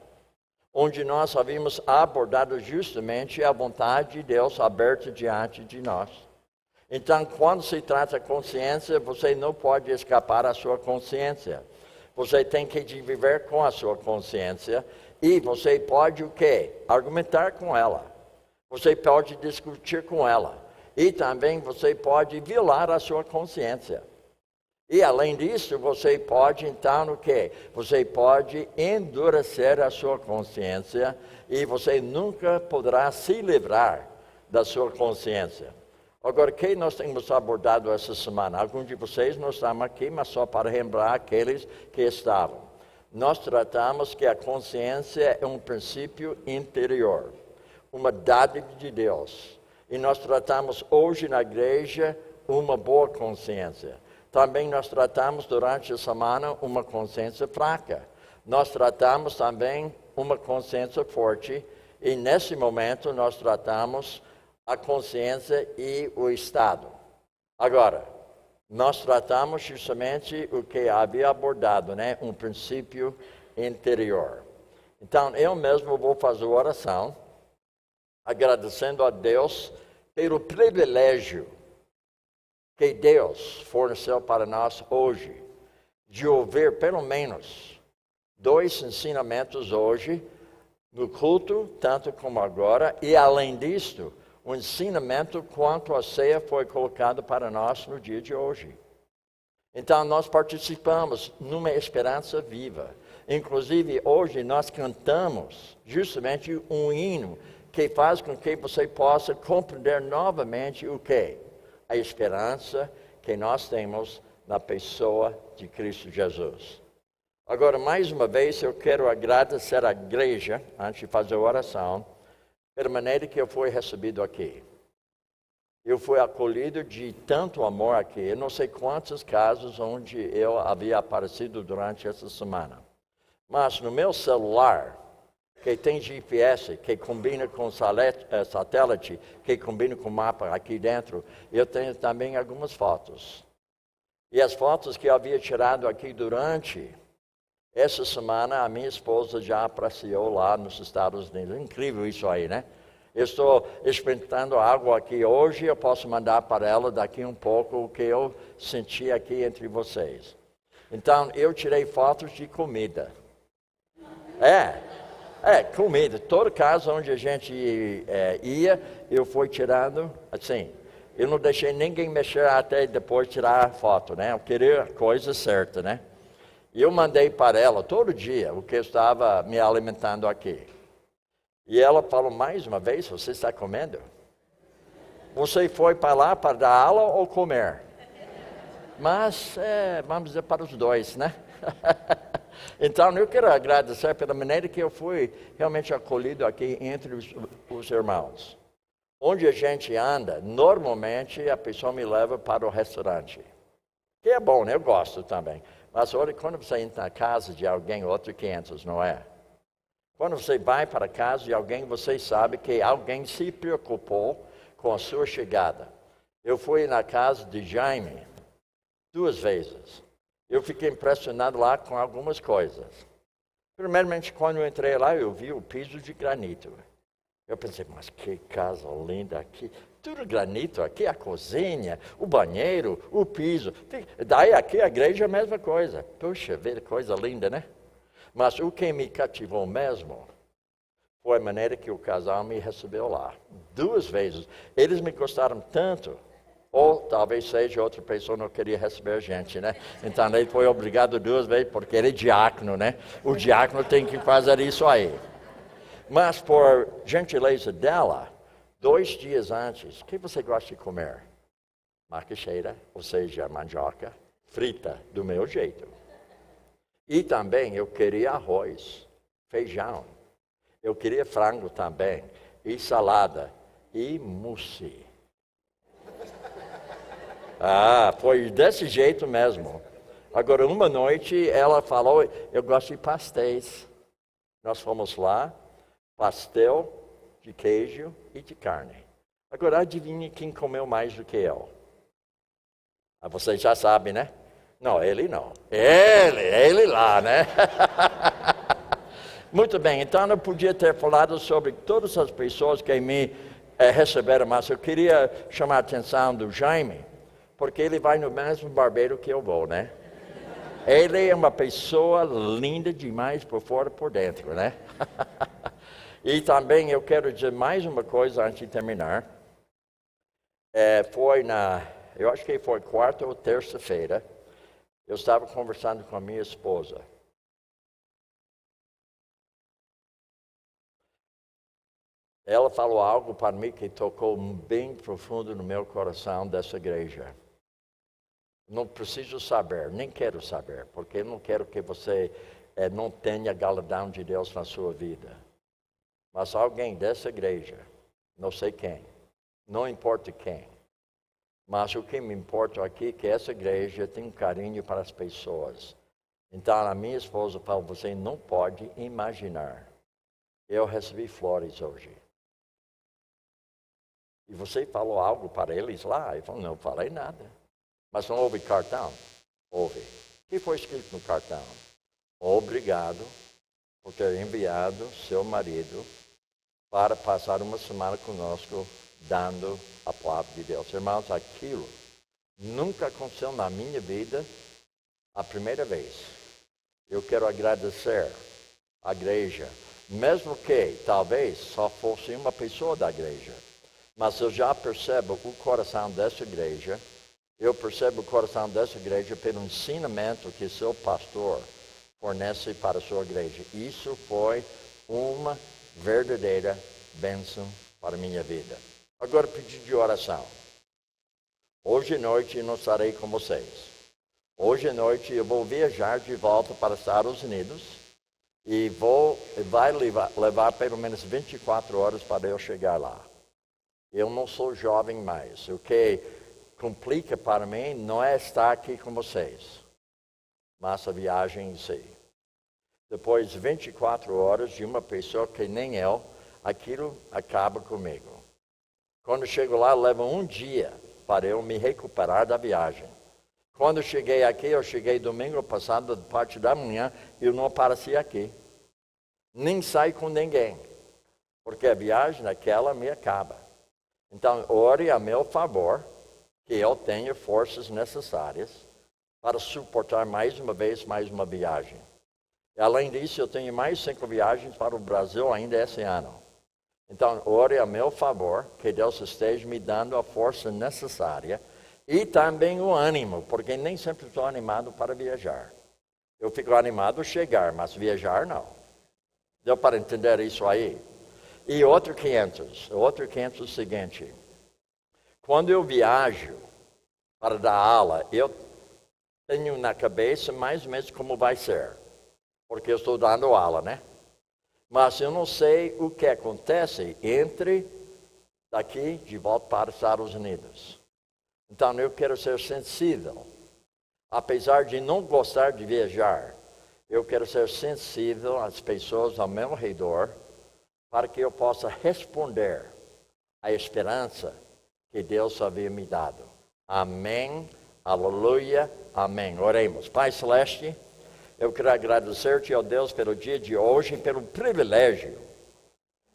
Onde nós havíamos abordado justamente a vontade de Deus aberta diante de nós. Então, quando se trata de consciência, você não pode escapar da sua consciência. Você tem que viver com a sua consciência e você pode o quê? Argumentar com ela. Você pode discutir com ela. E também você pode violar a sua consciência. E além disso, você pode então o quê? Você pode endurecer a sua consciência e você nunca poderá se livrar da sua consciência. Agora, o que nós temos abordado essa semana? Alguns de vocês não estão aqui, mas só para lembrar aqueles que estavam. Nós tratamos que a consciência é um princípio interior, uma dádiva de Deus. E nós tratamos hoje na igreja uma boa consciência. Também nós tratamos durante a semana uma consciência fraca. Nós tratamos também uma consciência forte. E nesse momento nós tratamos a consciência e o Estado. Agora, nós tratamos justamente o que havia abordado, né? Um princípio interior. Então, eu mesmo vou fazer oração, agradecendo a Deus pelo privilégio que Deus forneceu para nós hoje, de ouvir pelo menos 2 ensinamentos hoje, no culto, tanto como agora, e além disso, o ensinamento quanto a ceia foi colocado para nós no dia de hoje. Então, nós participamos numa esperança viva. Inclusive, hoje nós cantamos justamente um hino que faz com que você possa compreender novamente o quê? A esperança que nós temos na pessoa de Cristo Jesus. Agora, mais uma vez, eu quero agradecer à igreja, antes de fazer a oração, pela maneira que eu fui recebido aqui. Eu fui acolhido de tanto amor aqui. Eu não sei quantos casos onde eu havia aparecido durante essa semana. Mas no meu celular, que tem GPS, que combina com satélite, que combina com mapa aqui dentro, eu tenho também algumas fotos. E as fotos que eu havia tirado aqui durante essa semana, a minha esposa já apreciou lá nos Estados Unidos. Incrível isso aí, né? Eu estou experimentando algo aqui hoje, eu posso mandar para ela daqui um pouco o que eu senti aqui entre vocês. Então, eu tirei fotos de comida. Comida. Todo caso onde a gente ia, eu fui tirando assim. Eu não deixei ninguém mexer até depois tirar a foto, né? Eu queria a coisa certa, né? E eu mandei para ela todo dia o que eu estava me alimentando aqui. E ela falou mais uma vez, você está comendo? Você foi para lá para dar aula ou comer? Mas, vamos dizer para os dois, né? Então, eu quero agradecer pela maneira que eu fui realmente acolhido aqui entre os irmãos. Onde a gente anda, normalmente a pessoa me leva para o restaurante. Que é bom, né? Eu gosto também. Mas olha, quando você entra na casa de alguém, outro 500, não é? Quando você vai para a casa de alguém, você sabe que alguém se preocupou com a sua chegada. Eu fui na casa de Jaime 2 vezes. Eu fiquei impressionado lá com algumas coisas. Primeiramente, quando eu entrei lá, eu vi o piso de granito. Eu pensei, mas que casa linda aqui. Tudo granito aqui, a cozinha, o banheiro, o piso. Daí aqui a igreja é a mesma coisa. Puxa vida, coisa linda, né? Mas o que me cativou mesmo foi a maneira que o casal me recebeu lá. 2 vezes. Eles me gostaram tanto, ou talvez seja outra pessoa não queria receber a gente, né? Então ele foi obrigado 2 vezes, porque ele é diácono, né? O diácono tem que fazer isso aí. Mas por gentileza dela, 2 dias antes, o que você gosta de comer? Macaxeira, ou seja, mandioca, frita, do meu jeito. E também eu queria arroz, feijão. Eu queria frango também, e salada, e mousse. Foi desse jeito mesmo. Agora, uma noite, ela falou, eu gosto de pastéis. Nós fomos lá, pastel de queijo e de carne. Agora, adivinhe quem comeu mais do que eu. Vocês já sabem, né? Não, ele não. Ele lá, né? Muito bem, então eu podia ter falado sobre todas as pessoas que me receberam, mas eu queria chamar a atenção do Jaime, porque ele vai no mesmo barbeiro que eu vou, né? Ele é uma pessoa linda demais por fora e por dentro, né? E também eu quero dizer mais uma coisa antes de terminar. Eu acho que foi quarta ou terça-feira, eu estava conversando com a minha esposa. Ela falou algo para mim que tocou bem profundo no meu coração dessa igreja. Não preciso saber, nem quero saber, porque eu não quero que você não tenha galardão de Deus na sua vida. Mas alguém dessa igreja, não sei quem, não importa quem, mas o que me importa aqui é que essa igreja tem um carinho para as pessoas. Então a minha esposa falou, você não pode imaginar. Eu recebi flores hoje. E você falou algo para eles lá? Eu falei, não falei nada. Mas não houve cartão? Houve. O que foi escrito no cartão? Obrigado por ter enviado seu marido para passar uma semana conosco, dando a palavra de Deus. Irmãos, aquilo nunca aconteceu na minha vida a primeira vez. Eu quero agradecer à igreja, mesmo que talvez só fosse uma pessoa da igreja. Mas eu já percebo o coração dessa igreja. Eu percebo o coração dessa igreja pelo ensinamento que seu pastor fornece para a sua igreja. Isso foi uma verdadeira bênção para a minha vida. Agora, pedido de oração. Hoje à noite eu não estarei com vocês. Hoje à noite eu vou viajar de volta para os Estados Unidos e vai levar pelo menos 24 horas para eu chegar lá. Eu não sou jovem mais. O que complica para mim não é estar aqui com vocês, mas a viagem em si. Depois de 24 horas de uma pessoa que nem eu, aquilo acaba comigo. Quando chego lá, leva um dia para eu me recuperar da viagem. Quando cheguei aqui, eu cheguei domingo passado, parte da manhã, e eu não apareci aqui. Nem saí com ninguém, porque a viagem naquela me acaba. Então, ore a meu favor, que eu tenha forças necessárias para suportar mais uma vez mais uma viagem. E, além disso, eu tenho mais 5 viagens para o Brasil ainda esse ano. Então, ore a meu favor, que Deus esteja me dando a força necessária e também o ânimo, porque nem sempre estou animado para viajar. Eu fico animado a chegar, mas viajar não. Deu para entender isso aí? E outro 500 é o seguinte. Quando eu viajo para dar aula, eu tenho na cabeça mais ou menos como vai ser. Porque eu estou dando aula, né? Mas eu não sei o que acontece entre daqui de volta para os Estados Unidos. Então eu quero ser sensível. Apesar de não gostar de viajar, eu quero ser sensível às pessoas ao meu redor para que eu possa responder à esperança que Deus havia me dado. Amém, aleluia, amém. Oremos. Pai Celeste, eu quero agradecer-te, ó Deus, pelo dia de hoje e pelo privilégio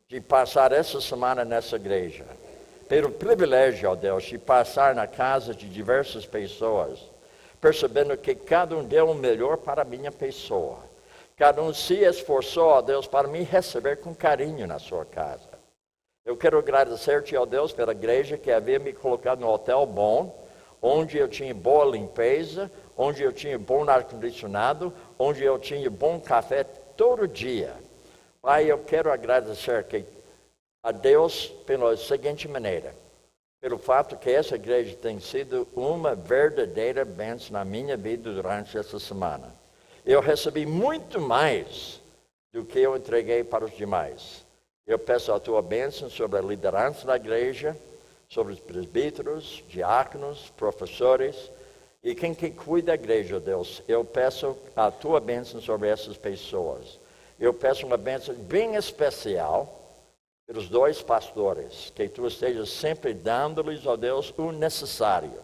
de passar essa semana nessa igreja. Pelo privilégio, ó Deus, de passar na casa de diversas pessoas, percebendo que cada um deu o melhor para a minha pessoa. Cada um se esforçou, ó Deus, para me receber com carinho na sua casa. Eu quero agradecer-te, ó Deus, pela igreja que havia me colocado no hotel bom, onde eu tinha boa limpeza, onde eu tinha bom ar-condicionado, onde eu tinha bom café todo dia. Pai, eu quero agradecer a Deus pela seguinte maneira. Pelo fato que essa igreja tem sido uma verdadeira bênção na minha vida durante essa semana. Eu recebi muito mais do que eu entreguei para os demais. Eu peço a tua bênção sobre a liderança da igreja, sobre os presbíteros, diáconos, professores e quem que cuida da igreja, Deus. Eu peço a tua bênção sobre essas pessoas. Eu peço uma bênção bem especial pelos 2 pastores, que tu estejas sempre dando-lhes, ó Deus, o necessário,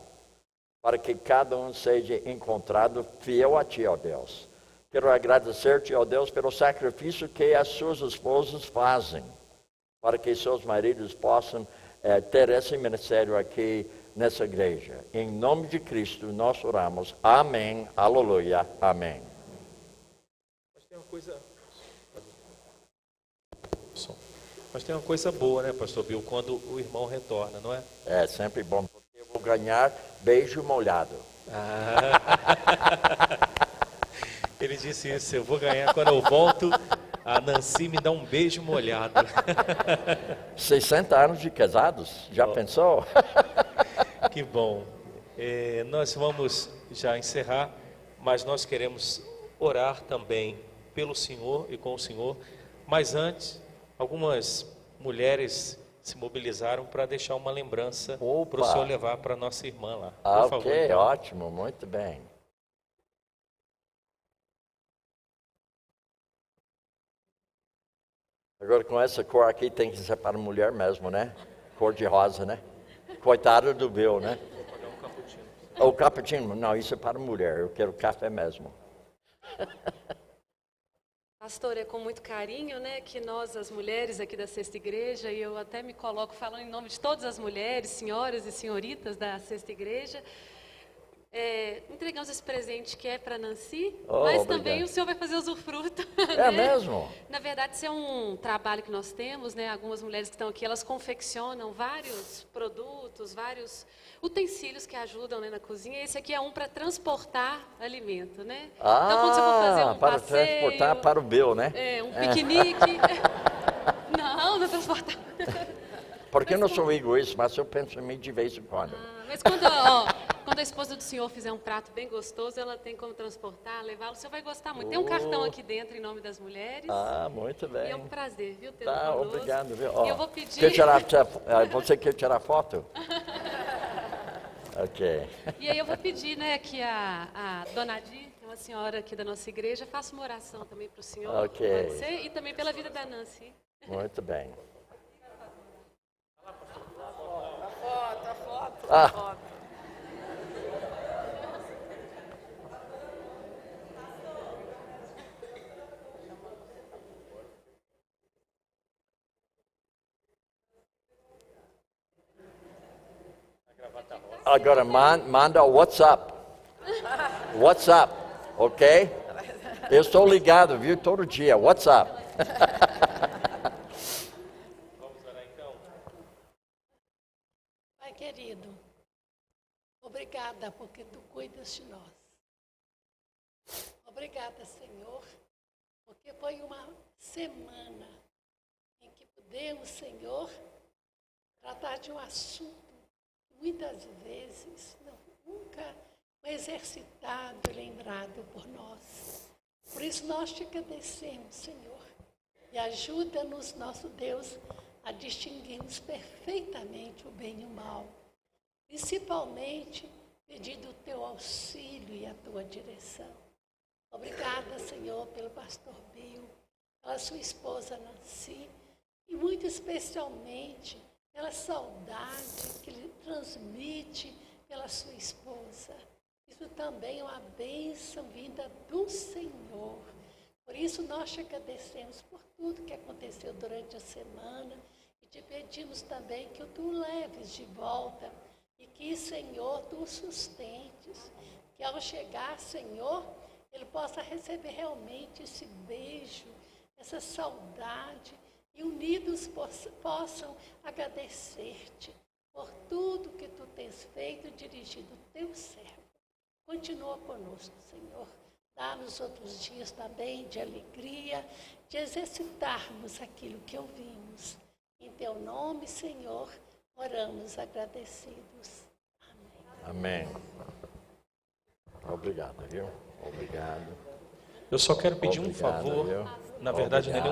para que cada um seja encontrado fiel a ti, ó Deus. Quero agradecer-te, ó Deus, pelo sacrifício que as suas esposas fazem, para que seus maridos possam ter esse ministério aqui nessa igreja. Em nome de Cristo, nós oramos. Amém, aleluia, amém. Mas tem uma coisa boa, né, pastor Bill, quando o irmão retorna, não é? É sempre bom, porque eu vou ganhar beijo molhado. Ele disse isso, eu vou ganhar quando eu volto, a Nancy me dá um beijo molhado. 60 anos de casados, já pensou? Que bom. Nós vamos já encerrar, mas nós queremos orar também pelo Senhor e com o Senhor. Mas antes, algumas mulheres se mobilizaram para deixar uma lembrança para o senhor levar para a nossa irmã lá. Por favor, Ok, então. ótimo, muito bem. Agora com essa cor aqui tem que ser para mulher mesmo, né? Cor de rosa, né? Coitado do Bill, né? O cappuccino, não, isso é para mulher, eu quero café mesmo. Pastor, é com muito carinho, né, que nós, as mulheres aqui da Sexta Igreja, e eu até me coloco falando em nome de todas as mulheres, senhoras e senhoritas da Sexta Igreja, entregamos esse presente que é para Nancy, mas obrigado. Também o senhor vai fazer usufruto. É mesmo? Na verdade, isso é um trabalho que nós temos, né? Algumas mulheres que estão aqui, elas confeccionam vários produtos, vários utensílios que ajudam, né, na cozinha. Esse aqui é um para transportar alimento, né? Então, quando você for fazer um para passeio, transportar para o Bill, né? Um piquenique. Não transportar. Porque eu não sou egoísta, mas eu penso em mim de vez em quando. Mas quando, Quando a esposa do senhor fizer um prato bem gostoso, ela tem como transportar, levá-lo. O senhor vai gostar muito. Tem um cartão aqui dentro em nome das mulheres. Ah, muito bem. E é um prazer, viu, tê-lo Tá, conosco. obrigado. Viu? E eu vou pedir... Você quer tirar foto? Ok. E aí eu vou pedir, né, que a Dona Adi, uma senhora aqui da nossa igreja, faça uma oração também para o senhor. Ok. Pode ser? E também pela vida da Nancy. Muito bem. A foto. Ah. Agora manda o WhatsApp. WhatsApp, ok? Eu estou ligado, viu? Todo dia. WhatsApp. Vamos orar então? Pai querido, obrigada porque tu cuidas de nós. Obrigada, Senhor, porque foi uma semana em que pudemos, Senhor, tratar de um assunto que muitas vezes nunca foi exercitado e lembrado por nós. Por isso nós te agradecemos, Senhor, e ajuda-nos, nosso Deus, a distinguirmos perfeitamente o bem e o mal, principalmente pedindo o teu auxílio e a tua direção. Obrigada, Senhor, pelo pastor Bill, pela sua esposa Nancy e muito especialmente pela saudade que ele transmite pela sua esposa. Isso também é uma bênção vinda do Senhor. Por isso nós te agradecemos por tudo que aconteceu durante a semana e te pedimos também que tu leves de volta e que, Senhor, tu o sustentes. Que ao chegar, Senhor, ele possa receber realmente esse beijo, essa saudade e unidos possam agradecer-te por tudo que tu tens feito dirigindo o teu servo. Continua conosco, Senhor. Dá-nos outros dias também de alegria, de exercitarmos aquilo que ouvimos. Em teu nome, Senhor, oramos agradecidos. Amém. Amém. Obrigado, viu? Obrigado. Eu só quero pedir um Obrigado, favor. viu? Na verdade, não é Obrigado.